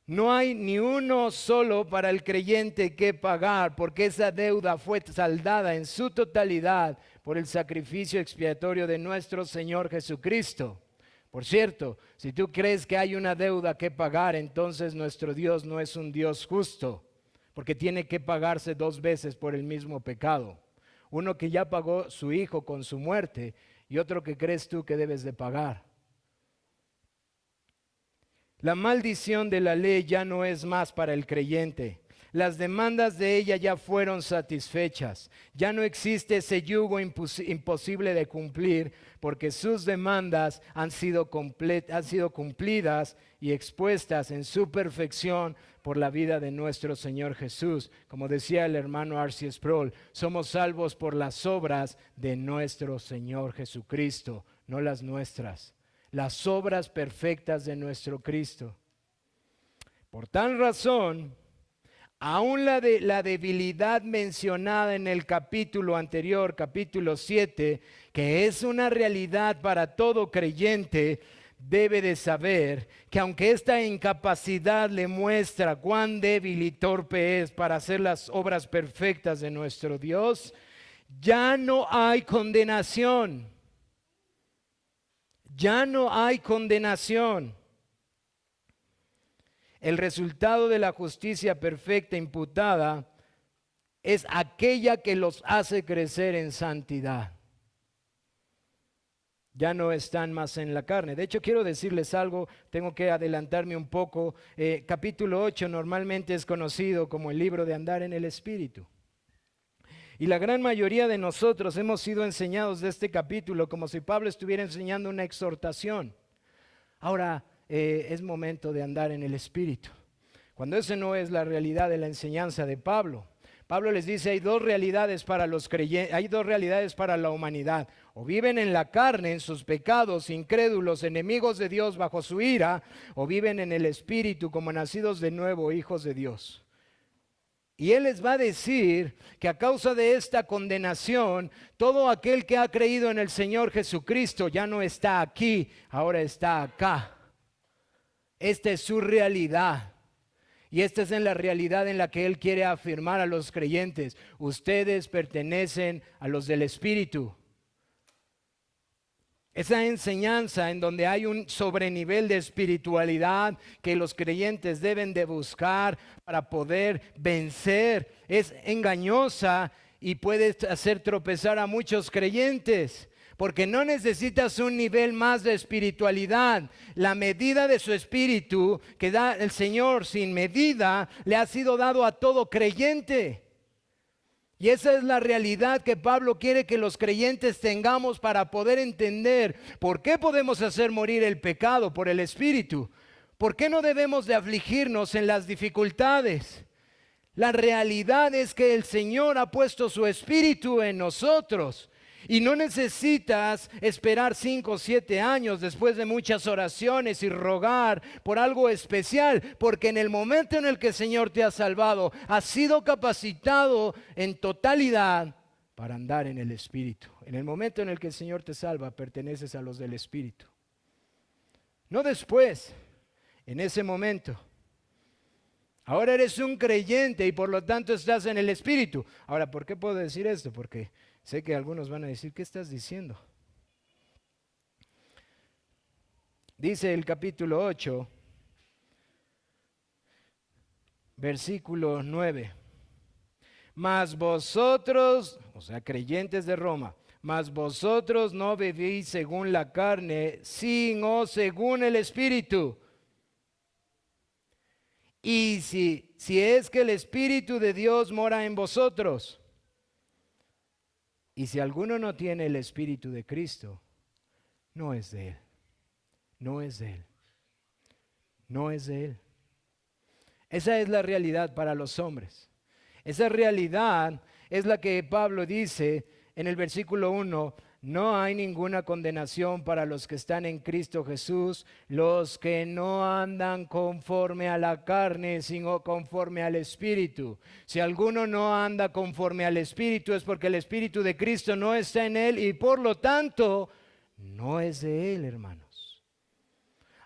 S1: No hay ni uno solo para el creyente que pagar, porque esa deuda fue saldada en su totalidad por el sacrificio expiatorio de nuestro Señor Jesucristo. Por cierto, si tú crees que hay una deuda que pagar, entonces nuestro Dios no es un Dios justo, porque tiene que pagarse 2 veces por el mismo pecado. Uno que ya pagó su hijo con su muerte y otro que crees tú que debes de pagar. La maldición de la ley ya no es más para el creyente. Las demandas de ella ya fueron satisfechas. Ya no existe ese yugo imposible de cumplir, porque sus demandas han sido cumplidas y expuestas en su perfección por la vida de nuestro Señor Jesús. Como decía el hermano R.C. Sproul, somos salvos por las obras de nuestro Señor Jesucristo, no las nuestras. Las obras perfectas de nuestro Cristo. Por tal razón, aún la debilidad mencionada en el capítulo anterior, capítulo 7, que es una realidad para todo creyente, debe de saber que aunque esta incapacidad le muestra cuán débil y torpe es para hacer las obras perfectas de nuestro Dios, ya no hay condenación. Ya no hay condenación. El resultado de la justicia perfecta imputada es aquella que los hace crecer en santidad. Ya no están más en la carne. De hecho, quiero decirles algo, tengo que adelantarme un poco. Capítulo 8 normalmente es conocido como el libro de andar en el Espíritu. Y la gran mayoría de nosotros hemos sido enseñados de este capítulo como si Pablo estuviera enseñando una exhortación. Ahora es momento de andar en el Espíritu. Cuando esa no es la realidad de la enseñanza de Pablo. Pablo les dice, hay dos realidades para los creyentes, hay dos realidades para la humanidad. O viven en la carne, en sus pecados, incrédulos, enemigos de Dios bajo su ira, o viven en el Espíritu como nacidos de nuevo, hijos de Dios. Y Él les va a decir que a causa de esta condenación, todo aquel que ha creído en el Señor Jesucristo ya no está aquí, ahora está acá. Esta es su realidad. Y esta es la realidad en la que Él quiere afirmar a los creyentes. Ustedes pertenecen a los del Espíritu. Esa enseñanza en donde hay un sobrenivel de espiritualidad que los creyentes deben de buscar para poder vencer es engañosa y puede hacer tropezar a muchos creyentes. Porque no necesitas un nivel más de espiritualidad. La medida de su espíritu que da el Señor sin medida le ha sido dado a todo creyente. Y esa es la realidad que Pablo quiere que los creyentes tengamos para poder entender por qué podemos hacer morir el pecado por el Espíritu. ¿Por qué no debemos de afligirnos en las dificultades? La realidad es que el Señor ha puesto su Espíritu en nosotros. Y no necesitas esperar 5 o 7 años después de muchas oraciones y rogar por algo especial, porque en el momento en el que el Señor te ha salvado, has sido capacitado en totalidad para andar en el Espíritu. En el momento en el que el Señor te salva, perteneces a los del Espíritu. No después, en ese momento. Ahora eres un creyente y por lo tanto estás en el Espíritu. Ahora, ¿por qué puedo decir esto? Porque sé que algunos van a decir, ¿qué estás diciendo? Dice el capítulo 8, versículo 9. Mas vosotros, o sea, creyentes de Roma, mas vosotros no vivís según la carne, sino según el Espíritu. Y si es que el Espíritu de Dios mora en vosotros. Y si alguno no tiene el Espíritu de Cristo, no es de Él. No es de Él. No es de Él. Esa es la realidad para los hombres. Esa realidad es la que Pablo dice en el versículo 1. No hay ninguna condenación para los que están en Cristo Jesús, los que no andan conforme a la carne, sino conforme al Espíritu. Si alguno no anda conforme al Espíritu es porque el Espíritu de Cristo no está en él y por lo tanto no es de él, hermanos.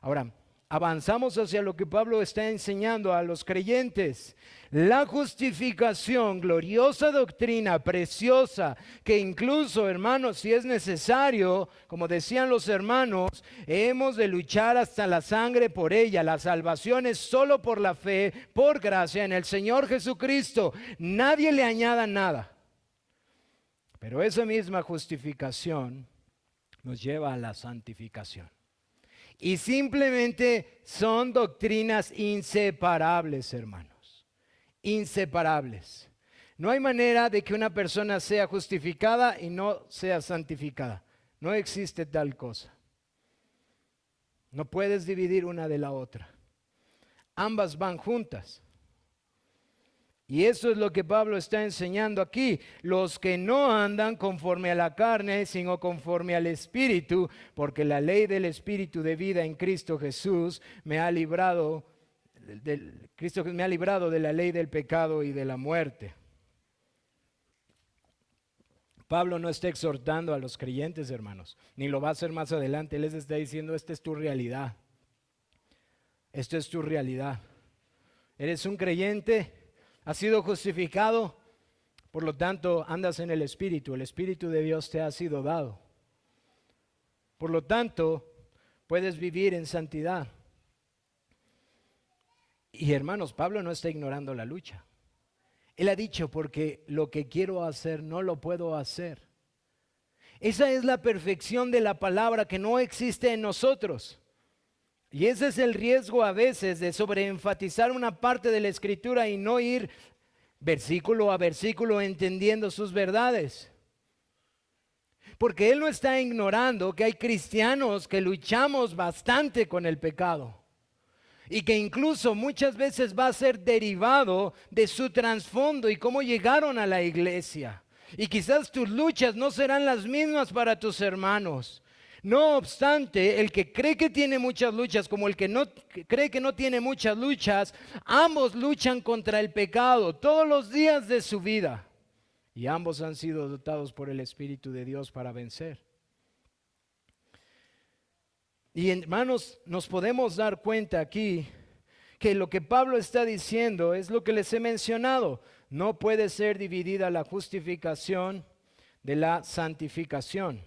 S1: Ahora, avanzamos hacia lo que Pablo está enseñando a los creyentes. La justificación, gloriosa doctrina, preciosa, que incluso, hermanos, si es necesario, como decían los hermanos, hemos de luchar hasta la sangre por ella. La salvación es solo por la fe, por gracia en el Señor Jesucristo. Nadie le añada nada. Pero esa misma justificación nos lleva a la santificación. Y simplemente son doctrinas inseparables, hermanos. inseparables. No hay manera de que una persona sea justificada y no sea santificada. No existe tal cosa. No puedes dividir una de la otra. Ambas van juntas. Y eso es lo que Pablo está enseñando aquí. Los que no andan conforme a la carne, sino conforme al Espíritu, porque la ley del Espíritu de vida en Cristo Jesús me ha librado de la ley del pecado y de la muerte. Pablo no está exhortando a los creyentes, hermanos, ni lo va a hacer más adelante. Él les está diciendo, esta es tu realidad. Esto es tu realidad. Eres un creyente, has sido justificado, por lo tanto andas en el Espíritu. El Espíritu de Dios te ha sido dado. Por lo tanto, puedes vivir en santidad. Y hermanos, Pablo no está ignorando la lucha. Él ha dicho, porque lo que quiero hacer no lo puedo hacer. Esa es la perfección de la palabra que no existe en nosotros. Y ese es el riesgo a veces de sobreenfatizar una parte de la Escritura y no ir versículo a versículo entendiendo sus verdades. Porque él no está ignorando que hay cristianos que luchamos bastante con el pecado. Y que incluso muchas veces va a ser derivado de su trasfondo y cómo llegaron a la iglesia. Y quizás tus luchas no serán las mismas para tus hermanos. No obstante, el que cree que tiene muchas luchas como el que no cree que no tiene muchas luchas, ambos luchan contra el pecado todos los días de su vida. Y ambos han sido dotados por el Espíritu de Dios para vencer. Y hermanos, nos podemos dar cuenta aquí que lo que Pablo está diciendo es lo que les he mencionado. No puede ser dividida la justificación de la santificación.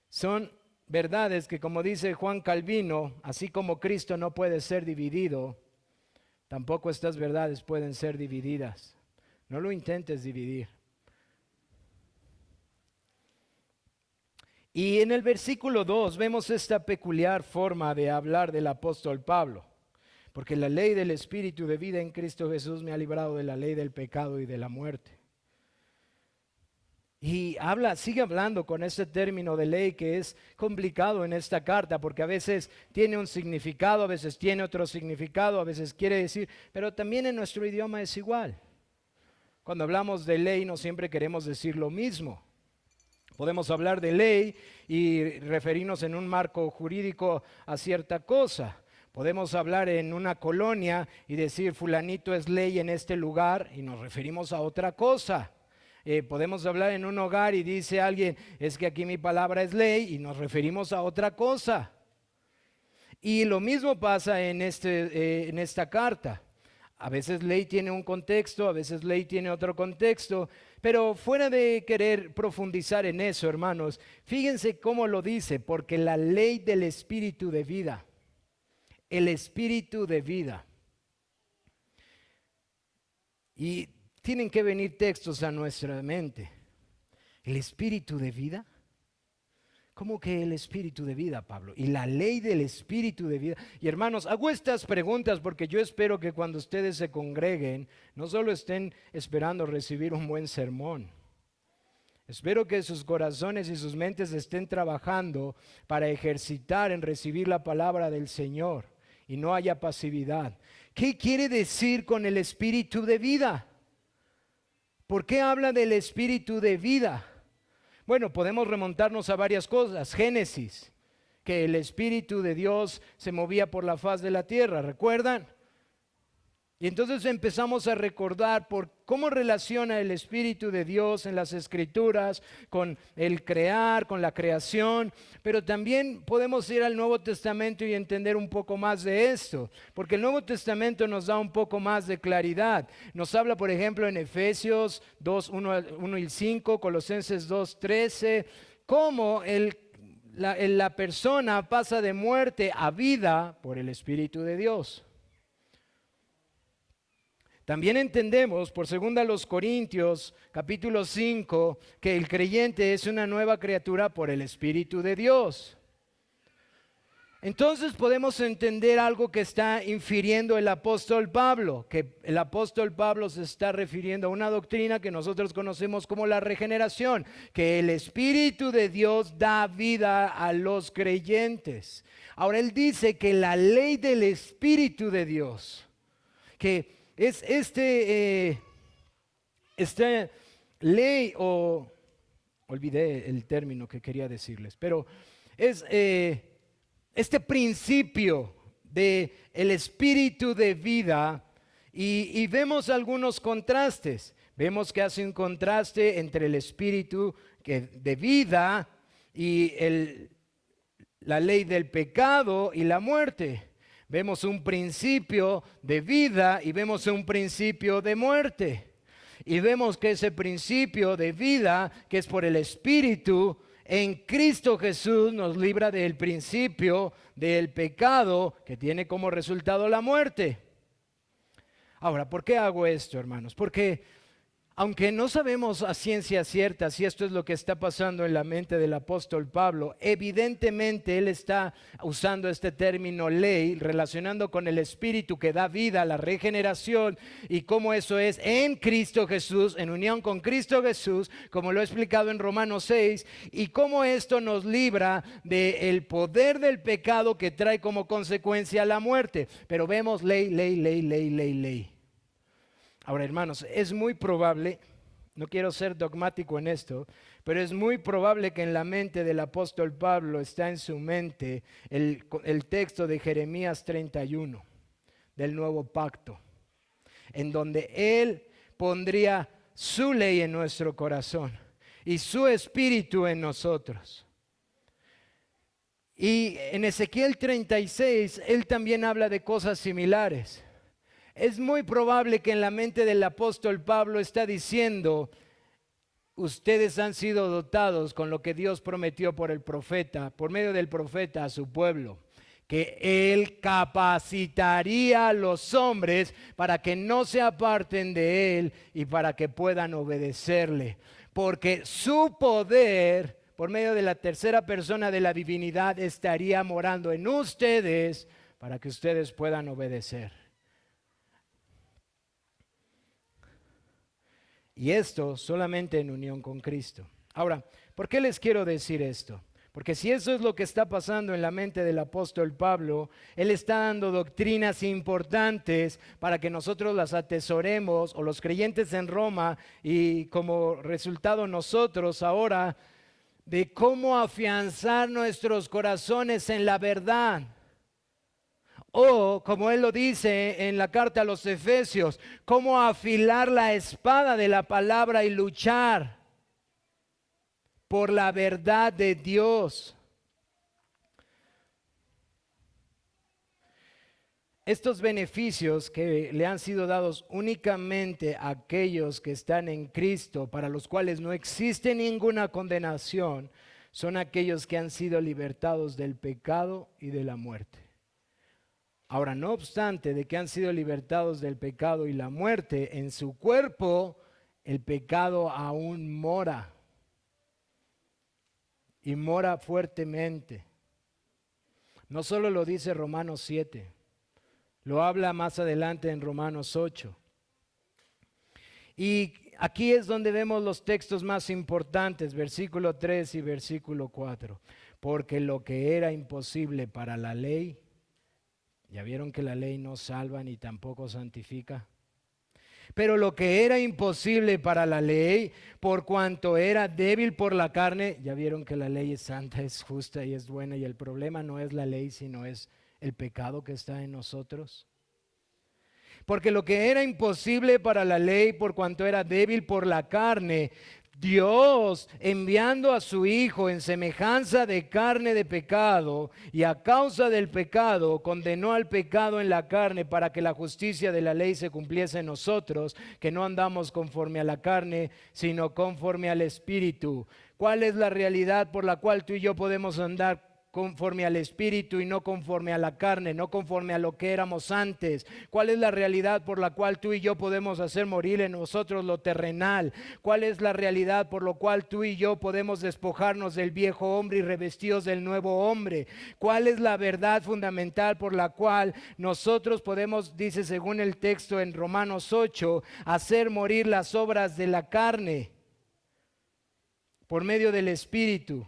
S1: Son verdades que, como dice Juan Calvino, así como Cristo no puede ser dividido, tampoco estas verdades pueden ser divididas. No lo intentes dividir. Y en el versículo 2 vemos esta peculiar forma de hablar del apóstol Pablo. Porque la ley del Espíritu de vida en Cristo Jesús me ha librado de la ley del pecado y de la muerte. Y sigue hablando con ese término de ley que es complicado en esta carta, porque a veces tiene un significado, a veces tiene otro significado, a veces quiere decir, pero también en nuestro idioma es igual. Cuando hablamos de ley no siempre queremos decir lo mismo. Podemos hablar de ley y referirnos en un marco jurídico a cierta cosa. Podemos hablar en una colonia y decir fulanito es ley en este lugar y nos referimos a otra cosa. Podemos hablar en un hogar y dice alguien, es que aquí mi palabra es ley y nos referimos a otra cosa. Y lo mismo pasa en esta carta. A veces ley tiene un contexto, a veces ley tiene otro contexto, pero fuera de querer profundizar en eso, hermanos, fíjense cómo lo dice, porque la ley del Espíritu de vida, el Espíritu de vida. Y tienen que venir textos a nuestra mente. ¿El Espíritu de vida? ¿Cómo que el Espíritu de vida, Pablo? Y la ley del Espíritu de vida. Y hermanos, hago estas preguntas porque yo espero que cuando ustedes se congreguen, no solo estén esperando recibir un buen sermón. Espero que sus corazones y sus mentes estén trabajando para ejercitar en recibir la palabra del Señor y no haya pasividad. ¿Qué quiere decir con el Espíritu de vida? ¿Por qué habla del Espíritu de vida? Bueno, podemos remontarnos a varias cosas. Génesis, que el Espíritu de Dios se movía por la faz de la tierra, ¿recuerdan? Y entonces empezamos a recordar por cómo relaciona el Espíritu de Dios en las Escrituras con el crear, con la creación, pero también podemos ir al Nuevo Testamento y entender un poco más de esto, porque el Nuevo Testamento nos da un poco más de claridad. Nos habla, por ejemplo, en Efesios 2, 1 y 5, Colosenses 2, 13, cómo la persona pasa de muerte a vida por el Espíritu de Dios. También entendemos por 2 Corintios capítulo 5 que el creyente es una nueva criatura por el Espíritu de Dios. Entonces podemos entender algo que está infiriendo el apóstol Pablo, que el apóstol Pablo se está refiriendo a una doctrina que nosotros conocemos como la regeneración, que el Espíritu de Dios da vida a los creyentes. Ahora él dice que la ley del Espíritu de Dios, que es esta ley, o olvidé el término que quería decirles, pero es este principio del espíritu de vida, y vemos algunos contrastes. Vemos que hace un contraste entre el espíritu de vida y la ley del pecado y la muerte. Vemos un principio de vida y vemos un principio de muerte. Y vemos que ese principio de vida, que es por el Espíritu, en Cristo Jesús nos libra del principio del pecado, que tiene como resultado la muerte. Ahora, ¿por qué hago esto, hermanos? Porque aunque no sabemos a ciencia cierta si esto es lo que está pasando en la mente del apóstol Pablo, evidentemente él está usando este término ley, relacionando con el Espíritu que da vida a la regeneración y cómo eso es en Cristo Jesús, en unión con Cristo Jesús, como lo he explicado en Romanos 6, y cómo esto nos libra del poder del pecado que trae como consecuencia la muerte. Pero vemos ley, ley, ley, ley, ley, ley. Ahora, hermanos, es muy probable, no quiero ser dogmático en esto, pero es muy probable que en la mente del apóstol Pablo está en su mente el texto de Jeremías 31, del nuevo pacto, en donde él pondría su ley en nuestro corazón y su espíritu en nosotros. Y en Ezequiel 36, él también habla de cosas similares. Es muy probable que en la mente del apóstol Pablo está diciendo: ustedes han sido dotados con lo que Dios prometió por el profeta, por medio del profeta a su pueblo, que él capacitaría a los hombres para que no se aparten de él y para que puedan obedecerle, porque su poder, por medio de la tercera persona de la divinidad, estaría morando en ustedes para que ustedes puedan obedecer. Y esto solamente en unión con Cristo. Ahora, ¿por qué les quiero decir esto? Porque si eso es lo que está pasando en la mente del apóstol Pablo, él está dando doctrinas importantes para que nosotros las atesoremos, o los creyentes en Roma, y como resultado nosotros ahora, de cómo afianzar nuestros corazones en la verdad. O, como él lo dice en la carta a los Efesios, cómo afilar la espada de la palabra y luchar por la verdad de Dios. Estos beneficios que le han sido dados únicamente a aquellos que están en Cristo, para los cuales no existe ninguna condenación, son aquellos que han sido libertados del pecado y de la muerte. Ahora, no obstante de que han sido libertados del pecado y la muerte, en su cuerpo el pecado aún mora, y mora fuertemente. No solo lo dice Romanos 7, lo habla más adelante en Romanos 8. Y aquí es donde vemos los textos más importantes, versículo 3 y versículo 4. Porque lo que era imposible para la ley, ¿ya vieron que la ley no salva ni tampoco santifica? Pero lo que era imposible para la ley, por cuanto era débil por la carne, ¿ya vieron que la ley es santa, es justa y es buena? Y el problema no es la ley, sino es el pecado que está en nosotros. Porque lo que era imposible para la ley, por cuanto era débil por la carne, Dios, enviando a su Hijo en semejanza de carne de pecado, y a causa del pecado condenó al pecado en la carne, para que la justicia de la ley se cumpliese en nosotros, que no andamos conforme a la carne, sino conforme al Espíritu. ¿Cuál es la realidad por la cual tú y yo podemos andar conforme al Espíritu y no conforme a la carne, no conforme a lo que éramos antes. ¿Cuál es la realidad por la cual tú y yo podemos hacer morir en nosotros lo terrenal? ¿Cuál es la realidad por la cual tú y yo podemos despojarnos del viejo hombre y revestidos del nuevo hombre? ¿Cuál es la verdad fundamental por la cual nosotros podemos, dice según el texto en Romanos 8, hacer morir las obras de la carne por medio del Espíritu?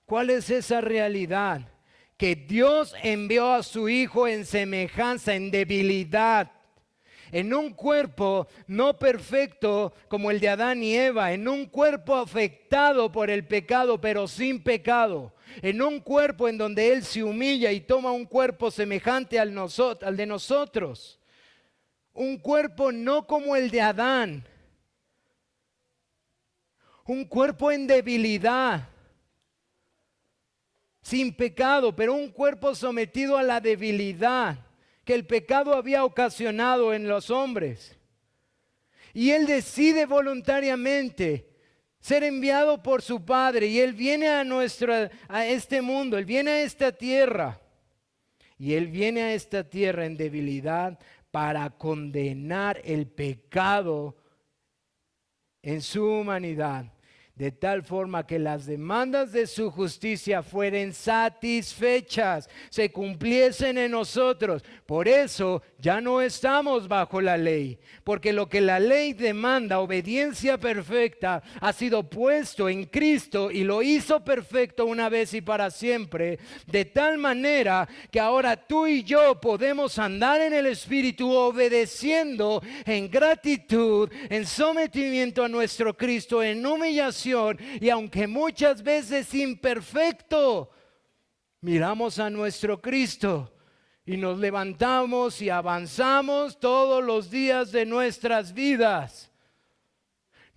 S1: ¿Cuál es esa realidad? Que Dios envió a su Hijo en semejanza, en debilidad, en un cuerpo no perfecto como el de Adán y Eva, en un cuerpo afectado por el pecado, pero sin pecado, en un cuerpo en donde Él se humilla y toma un cuerpo semejante al de nosotros, un cuerpo no como el de Adán, un cuerpo en debilidad, sin pecado, pero un cuerpo sometido a la debilidad que el pecado había ocasionado en los hombres. Y Él decide voluntariamente ser enviado por su Padre, y Él viene a este mundo, Él viene a esta tierra, y Él viene a esta tierra en debilidad para condenar el pecado en su humanidad, de tal forma que las demandas de su justicia fueren satisfechas, se cumpliesen en nosotros. Por eso ya no estamos bajo la ley, porque lo que la ley demanda, obediencia perfecta, ha sido puesto en Cristo y lo hizo perfecto una vez y para siempre, de tal manera que ahora tú y yo podemos andar en el Espíritu, obedeciendo en gratitud, en sometimiento a nuestro Cristo, en humillación. Y aunque muchas veces imperfecto, miramos a nuestro Cristo y nos levantamos y avanzamos todos los días de nuestras vidas.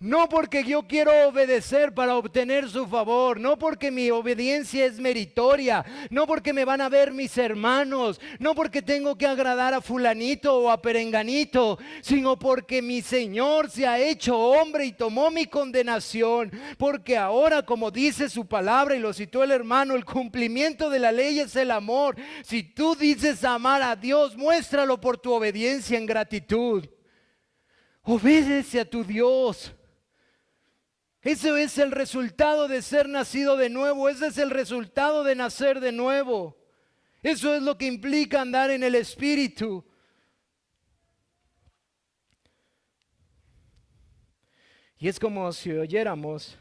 S1: No porque yo quiero obedecer para obtener su favor, no porque mi obediencia es meritoria, no porque me van a ver mis hermanos, no porque tengo que agradar a fulanito o a perenganito, sino porque mi Señor se ha hecho hombre y tomó mi condenación, porque ahora, como dice su palabra y lo citó el hermano, el cumplimiento de la ley es el amor. Si tú dices amar a Dios, muéstralo por tu obediencia en gratitud. Obedece a tu Dios. Ese es el resultado de ser nacido de nuevo. Ese es el resultado de nacer de nuevo. Eso es lo que implica andar en el Espíritu. Y es como si oyéramos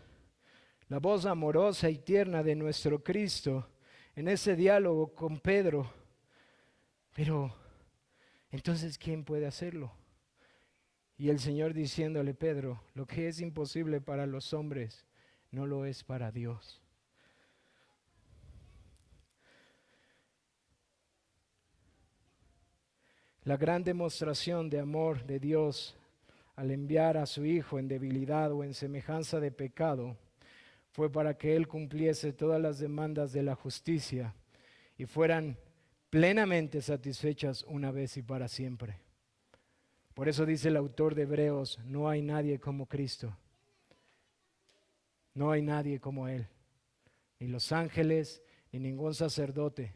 S1: la voz amorosa y tierna de nuestro Cristo en ese diálogo con Pedro. Pero, entonces, ¿quién puede hacerlo? Y el Señor diciéndole: Pedro, lo que es imposible para los hombres, no lo es para Dios. La gran demostración de amor de Dios al enviar a su Hijo en debilidad o en semejanza de pecado fue para que Él cumpliese todas las demandas de la justicia y fueran plenamente satisfechas una vez y para siempre. Por eso dice el autor de Hebreos: no hay nadie como Cristo, no hay nadie como Él, ni los ángeles, ni ningún sacerdote.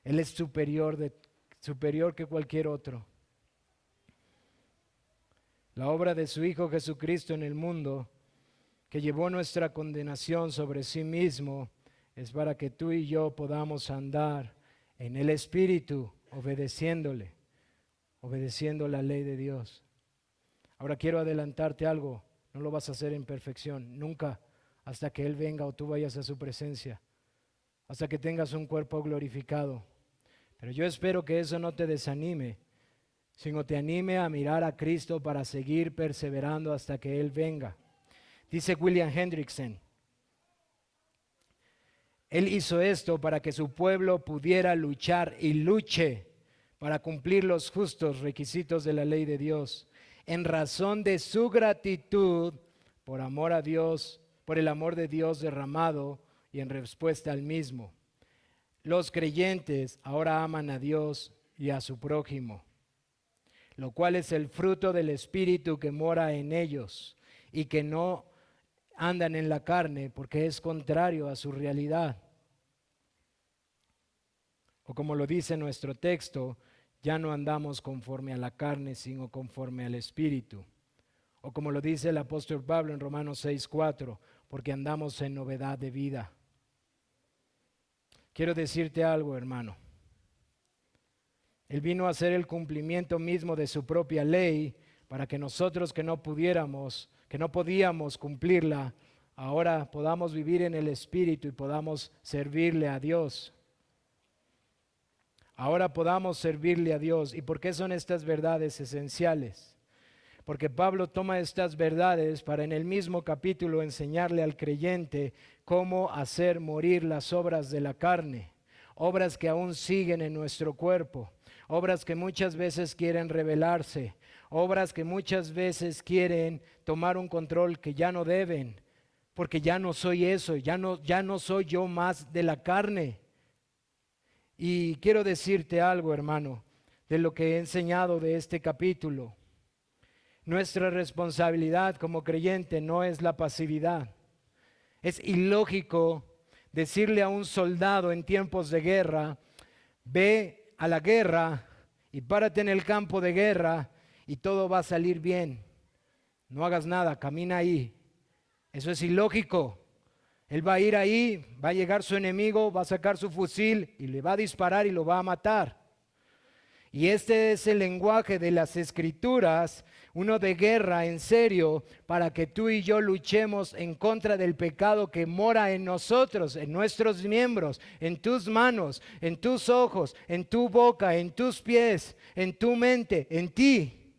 S1: Él es superior que cualquier otro. La obra de su Hijo Jesucristo en el mundo, que llevó nuestra condenación sobre sí mismo, es para que tú y yo podamos andar en el Espíritu, obedeciéndole, obedeciendo la ley de Dios. Ahora quiero adelantarte algo: no lo vas a hacer en perfección, nunca, hasta que Él venga o tú vayas a su presencia, hasta que tengas un cuerpo glorificado. Pero yo espero que eso no te desanime, sino te anime a mirar a Cristo para seguir perseverando hasta que Él venga. Dice William Hendrickson: Él hizo esto para que su pueblo pudiera luchar y luche para cumplir los justos requisitos de la ley de Dios, en razón de su gratitud por amor a Dios, por el amor de Dios derramado y en respuesta al mismo. Los creyentes ahora aman a Dios y a su prójimo, lo cual es el fruto del Espíritu que mora en ellos y que no andan en la carne porque es contrario a su realidad. O como lo dice nuestro texto, ya no andamos conforme a la carne, sino conforme al Espíritu. O como lo dice el apóstol Pablo en Romanos 6:4, porque andamos en novedad de vida. Quiero decirte algo, hermano. Él vino a hacer el cumplimiento mismo de su propia ley para que nosotros que no podíamos cumplirla, ahora podamos vivir en el Espíritu y podamos servirle a Dios. Ahora podamos servirle a Dios. ¿Y por qué son estas verdades esenciales? Porque Pablo toma estas verdades para en el mismo capítulo enseñarle al creyente cómo hacer morir las obras de la carne, obras que aún siguen en nuestro cuerpo, obras que muchas veces quieren rebelarse, obras que muchas veces quieren tomar un control que ya no deben, porque ya no soy eso, ya no soy yo más de la carne. Y quiero decirte algo, hermano, de lo que he enseñado de este capítulo. Nuestra responsabilidad como creyente no es la pasividad. Es ilógico decirle a un soldado en tiempos de guerra, ve a la guerra y párate en el campo de guerra y todo va a salir bien. No hagas nada, camina ahí. Eso es ilógico. Él va a ir ahí, va a llegar su enemigo, va a sacar su fusil y le va a disparar y lo va a matar. Y este es el lenguaje de las Escrituras, uno de guerra en serio, para que tú y yo luchemos en contra del pecado que mora en nosotros, en nuestros miembros, en tus manos, en tus ojos, en tu boca, en tus pies, en tu mente, en ti.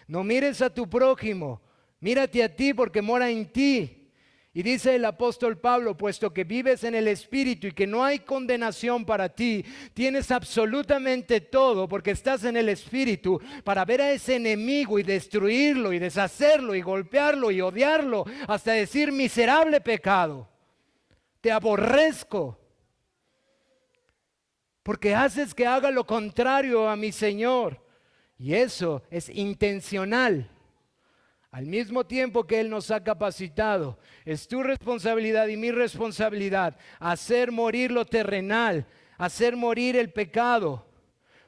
S1: No mires a tu prójimo, mírate a ti porque mora en ti. Y dice el apóstol Pablo, puesto que vives en el Espíritu y que no hay condenación para ti, tienes absolutamente todo porque estás en el Espíritu para ver a ese enemigo y destruirlo y deshacerlo y golpearlo y odiarlo hasta decir miserable pecado, te aborrezco porque haces que haga lo contrario a mi Señor. Y eso es intencional. Al mismo tiempo que Él nos ha capacitado, es tu responsabilidad y mi responsabilidad hacer morir lo terrenal, hacer morir el pecado.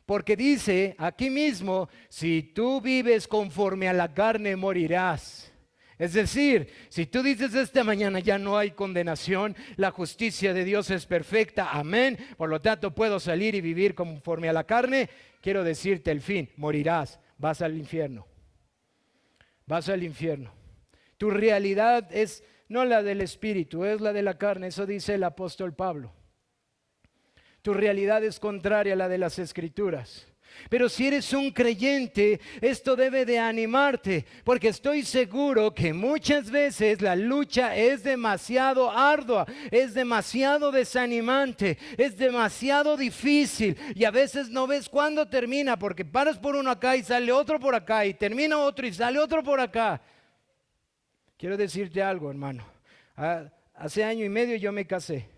S1: Porque dice aquí mismo, si tú vives conforme a la carne, morirás. Es decir, si tú dices esta mañana ya no hay condenación, la justicia de Dios es perfecta, amén, por lo tanto puedo salir y vivir conforme a la carne, quiero decirte el fin, morirás, vas al infierno. Vas al infierno. Tu realidad es no la del espíritu, es la de la carne. Eso dice el apóstol Pablo. Tu realidad es contraria a la de las Escrituras. Pero si eres un creyente, esto debe de animarte, porque estoy seguro que muchas veces la lucha es demasiado ardua, es demasiado desanimante, es demasiado difícil y a veces no ves cuándo termina, porque paras por uno acá y sale otro por acá y termina otro y sale otro por acá. Quiero decirte algo, hermano. Hace año y medio yo me casé,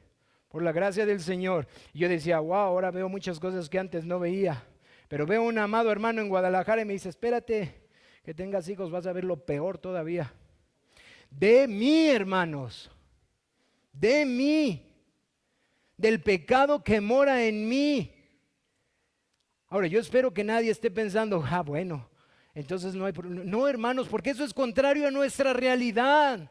S1: por la gracia del Señor. Y yo decía, wow, ahora veo muchas cosas que antes no veía. Pero veo un amado hermano en Guadalajara y me dice, espérate, que tengas hijos, vas a ver lo peor todavía. De mí, hermanos, de mí, del pecado que mora en mí. Ahora, yo espero que nadie esté pensando, bueno, entonces no hay problema. No, hermanos, porque eso es contrario a nuestra realidad.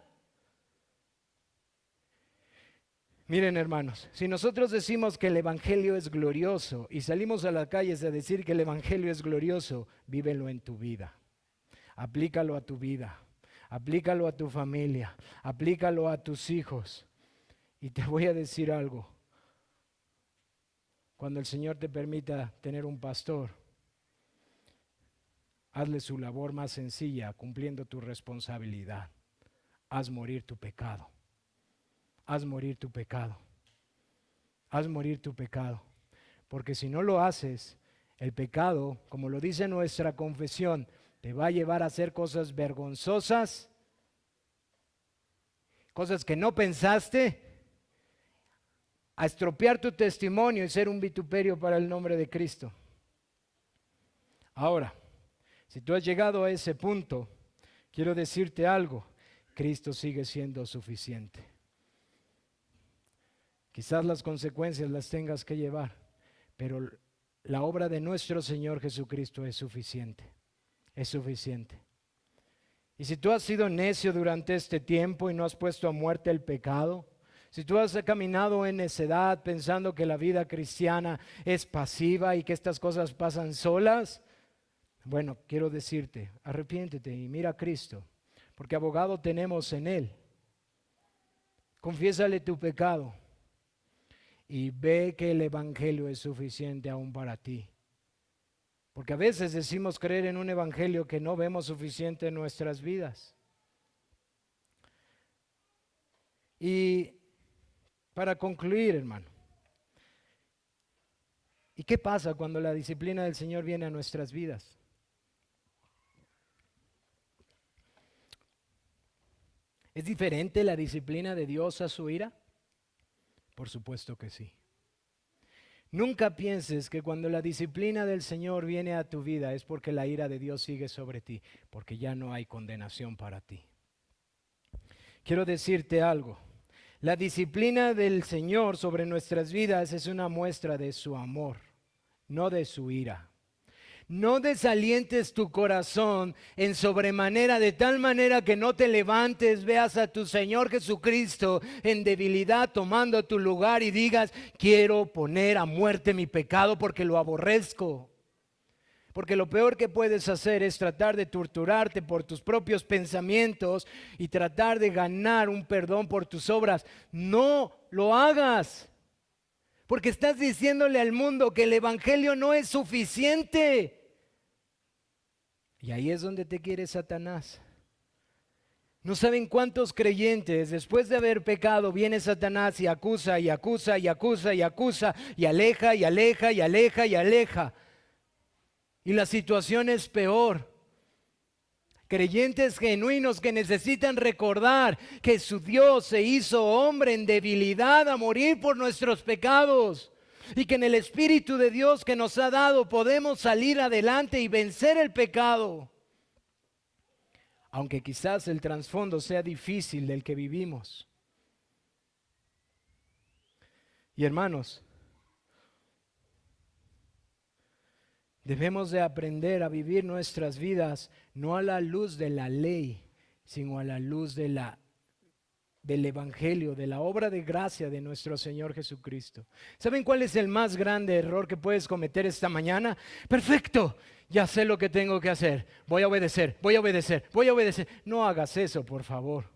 S1: Miren, hermanos, si nosotros decimos que el Evangelio es glorioso y salimos a las calles a decir que el Evangelio es glorioso, vívelo en tu vida, aplícalo a tu vida, aplícalo a tu familia, aplícalo a tus hijos. Y te voy a decir algo, cuando el Señor te permita tener un pastor, hazle su labor más sencilla, cumpliendo tu responsabilidad, haz morir tu pecado. Haz morir tu pecado. Haz morir tu pecado. Porque si no lo haces, el pecado, como lo dice nuestra confesión, te va a llevar a hacer cosas vergonzosas, cosas que no pensaste, a estropear tu testimonio y ser un vituperio para el nombre de Cristo. Ahora, si tú has llegado a ese punto, quiero decirte algo. Cristo sigue siendo suficiente. Quizás las consecuencias las tengas que llevar, pero la obra de nuestro Señor Jesucristo es suficiente. Es suficiente. Y si tú has sido necio durante este tiempo y no has puesto a muerte el pecado, si tú has caminado en necedad pensando que la vida cristiana es pasiva y que estas cosas pasan solas, bueno, quiero decirte, arrepiéntete y mira a Cristo, porque abogado tenemos en Él. Confiésale tu pecado y ve que el Evangelio es suficiente aún para ti. Porque a veces decimos creer en un evangelio que no vemos suficiente en nuestras vidas. Y para concluir, hermano, ¿y qué pasa cuando la disciplina del Señor viene a nuestras vidas? ¿Es diferente la disciplina de Dios a su ira? Por supuesto que sí. Nunca pienses que cuando la disciplina del Señor viene a tu vida es porque la ira de Dios sigue sobre ti, porque ya no hay condenación para ti. Quiero decirte algo. La disciplina del Señor sobre nuestras vidas es una muestra de su amor, no de su ira. No desalientes tu corazón en sobremanera, de tal manera que no te levantes, veas a tu Señor Jesucristo en debilidad tomando tu lugar y digas, quiero poner a muerte mi pecado porque lo aborrezco. Porque lo peor que puedes hacer es tratar de torturarte por tus propios pensamientos y tratar de ganar un perdón por tus obras. No lo hagas. Porque estás diciéndole al mundo que el Evangelio no es suficiente. Y ahí es donde te quiere Satanás. No saben cuántos creyentes después de haber pecado viene Satanás y acusa y acusa y acusa y acusa y aleja y aleja y aleja y aleja. Y la situación es peor. Creyentes genuinos que necesitan recordar que su Dios se hizo hombre en debilidad a morir por nuestros pecados. Y que en el Espíritu de Dios que nos ha dado podemos salir adelante y vencer el pecado. Aunque quizás el trasfondo sea difícil del que vivimos. Y hermanos, debemos de aprender a vivir nuestras vidas no a la luz de la ley, sino a la luz del Evangelio, de la obra de gracia de nuestro Señor Jesucristo. ¿Saben cuál es el más grande error que puedes cometer esta mañana? Perfecto, ya sé lo que tengo que hacer. Voy a obedecer, voy a obedecer, voy a obedecer. No hagas eso, por favor.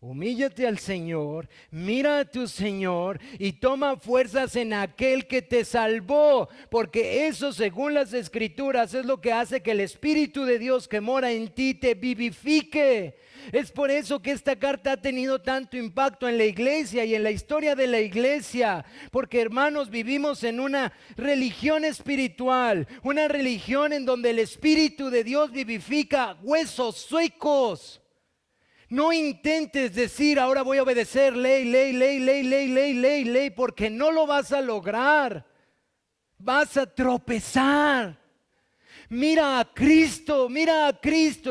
S1: Humíllate al Señor, mira a tu Señor y toma fuerzas en aquel que te salvó, porque eso, según las Escrituras, es lo que hace que el Espíritu de Dios que mora en ti te vivifique. Es por eso que esta carta ha tenido tanto impacto en la iglesia y en la historia de la iglesia, porque hermanos, vivimos en una religión espiritual, una religión en donde el Espíritu de Dios vivifica huesos suecos. No intentes decir, ahora voy a obedecer ley, porque no lo vas a lograr. Vas a tropezar. Mira a Cristo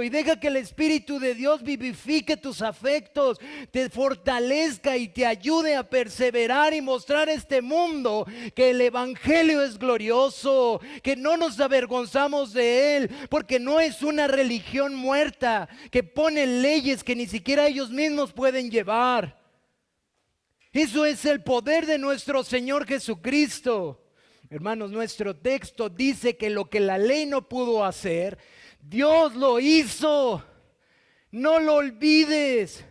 S1: y deja que el Espíritu de Dios vivifique tus afectos, te fortalezca y te ayude a perseverar y mostrar a este mundo que el Evangelio es glorioso, que no nos avergonzamos de él, porque no es una religión muerta que pone leyes que ni siquiera ellos mismos pueden llevar. Eso es el poder de nuestro Señor Jesucristo. Hermanos, nuestro texto dice que lo que la ley no pudo hacer, Dios lo hizo. No lo olvides.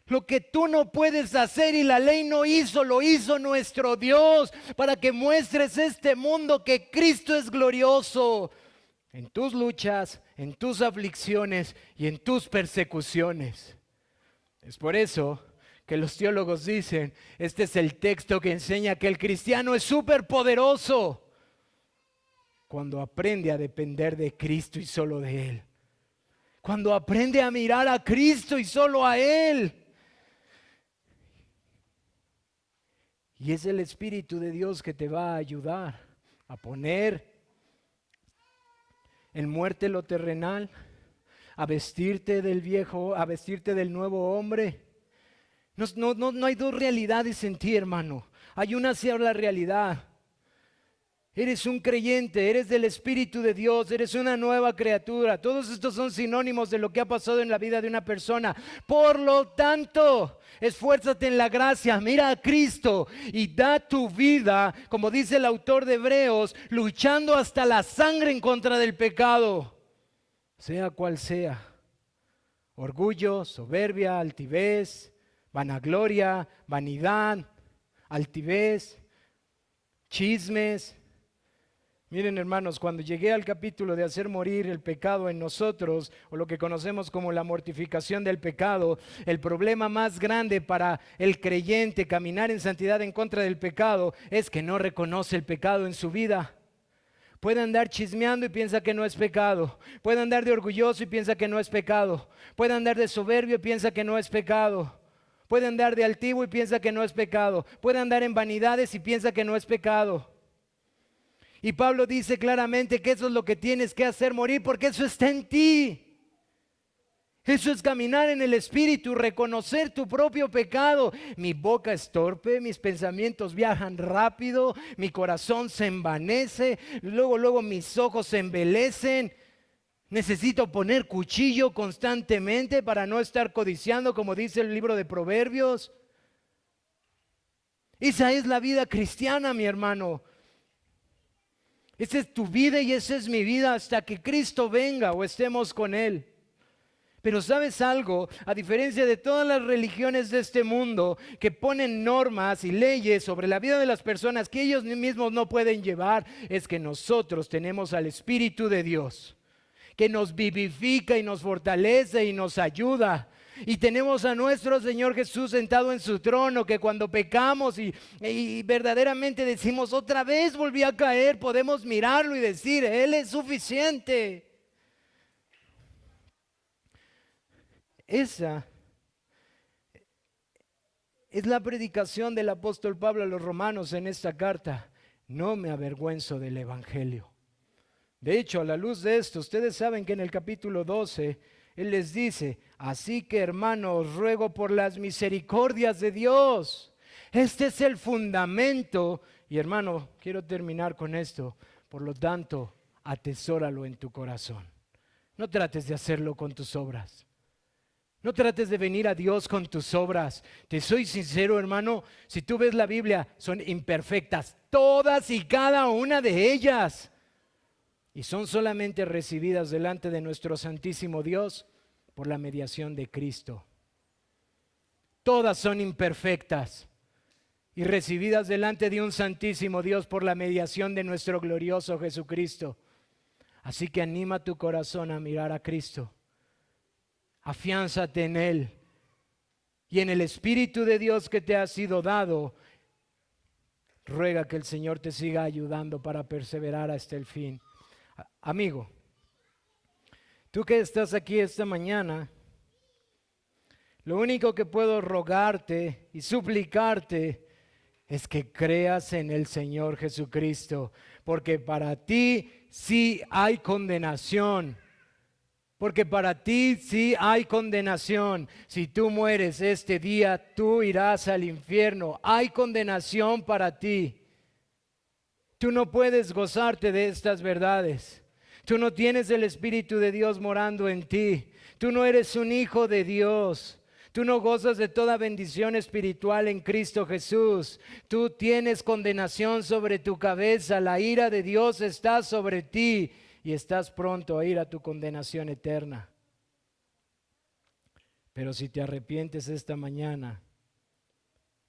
S1: Lo que tú no puedes hacer y la ley no hizo, lo hizo nuestro Dios para que muestres a este mundo que Cristo es glorioso en tus luchas, en tus aflicciones y en tus persecuciones. Es por eso que los teólogos dicen, este es el texto que enseña que el cristiano es súper poderoso cuando aprende a depender de Cristo y solo de Él. Cuando aprende a mirar a Cristo y solo a Él. Y es el Espíritu de Dios que te va a ayudar a poner en muerte lo terrenal, a vestirte del viejo, a vestirte del nuevo hombre. No hay dos realidades en ti, hermano. Hay una sola realidad. Eres un creyente, eres del Espíritu de Dios, eres una nueva criatura. Todos estos son sinónimos de lo que ha pasado en la vida de una persona. Por lo tanto, esfuérzate en la gracia, mira a Cristo y da tu vida, como dice el autor de Hebreos, luchando hasta la sangre en contra del pecado, sea cual sea. Orgullo, soberbia, altivez, vanagloria, vanidad, altivez, chismes. Miren, hermanos, cuando llegué al capítulo de hacer morir el pecado en nosotros, o lo que conocemos como la mortificación del pecado, el problema más grande para el creyente caminar en santidad en contra del pecado es que no reconoce el pecado en su vida. Puede andar chismeando y piensa que no es pecado. Puede andar de orgulloso y piensa que no es pecado. Puede andar de soberbio y piensa que no es pecado. Puede andar de altivo y piensa que no es pecado. Puede andar en vanidades y piensa que no es pecado. Y Pablo dice claramente que eso es lo que tienes que hacer morir, porque eso está en ti. Eso es caminar en el Espíritu, reconocer tu propio pecado. Mi boca es torpe, mis pensamientos viajan rápido, mi corazón se envanece, luego mis ojos se embelecen. Necesito poner cuchillo constantemente para no estar codiciando, como dice el libro de Proverbios. Esa es la vida cristiana, mi hermano. Esa es tu vida y esa es mi vida hasta que Cristo venga o estemos con Él. Pero ¿sabes algo? A diferencia de todas las religiones de este mundo que ponen normas y leyes sobre la vida de las personas que ellos mismos no pueden llevar, es que nosotros tenemos al Espíritu de Dios, que nos vivifica y nos fortalece y nos ayuda. Y tenemos a nuestro Señor Jesús sentado en su trono, que cuando pecamos y verdaderamente decimos otra vez volví a caer, podemos mirarlo y decir, Él es suficiente. Esa es la predicación del apóstol Pablo a los romanos en esta carta. No me avergüenzo del Evangelio. De hecho, a la luz de esto, ustedes saben que en el capítulo 12, Él les dice, así que hermanos, ruego por las misericordias de Dios. Este es el fundamento. Y hermano, quiero terminar con esto. Por lo tanto, atesóralo en tu corazón. No trates de hacerlo con tus obras. No trates de venir a Dios con tus obras. Te soy sincero, hermano, si tú ves la Biblia, son imperfectas, todas y cada una de ellas. Y son solamente recibidas delante de nuestro Santísimo Dios por la mediación de Cristo. Todas son imperfectas y recibidas delante de un Santísimo Dios por la mediación de nuestro glorioso Jesucristo. Así que anima tu corazón a mirar a Cristo. Afiánzate en Él y en el Espíritu de Dios que te ha sido dado. Ruega que el Señor te siga ayudando para perseverar hasta el fin. Amigo, tú que estás aquí esta mañana, lo único que puedo rogarte y suplicarte es que creas en el Señor Jesucristo, porque para ti sí hay condenación. Porque para ti sí hay condenación. Si tú mueres este día, tú irás al infierno. Hay condenación para ti. Tú no puedes gozarte de estas verdades. Tú no tienes el Espíritu de Dios morando en ti. Tú no eres un hijo de Dios. Tú no gozas de toda bendición espiritual en Cristo Jesús. Tú tienes condenación sobre tu cabeza. La ira de Dios está sobre ti y estás pronto a ir a tu condenación eterna. Pero si te arrepientes esta mañana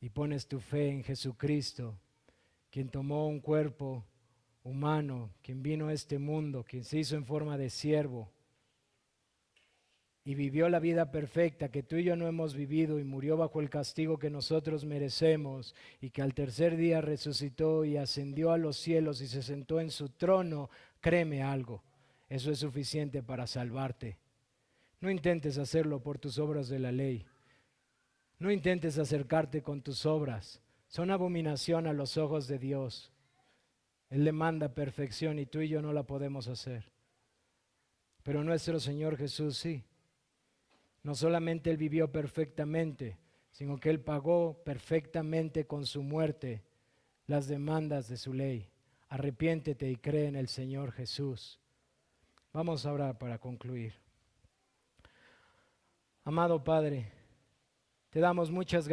S1: y pones tu fe en Jesucristo, quien tomó un cuerpo humano, quien vino a este mundo, quien se hizo en forma de siervo y vivió la vida perfecta que tú y yo no hemos vivido y murió bajo el castigo que nosotros merecemos y que al tercer día resucitó y ascendió a los cielos y se sentó en su trono, créeme algo, eso es suficiente para salvarte. No intentes hacerlo por tus obras de la ley. No intentes acercarte con tus obras. Son abominación a los ojos de Dios. Él le manda perfección y tú y yo no la podemos hacer. Pero nuestro Señor Jesús sí. No solamente Él vivió perfectamente, sino que Él pagó perfectamente con su muerte las demandas de su ley. Arrepiéntete y cree en el Señor Jesús. Vamos a orar para concluir. Amado Padre, te damos muchas gracias.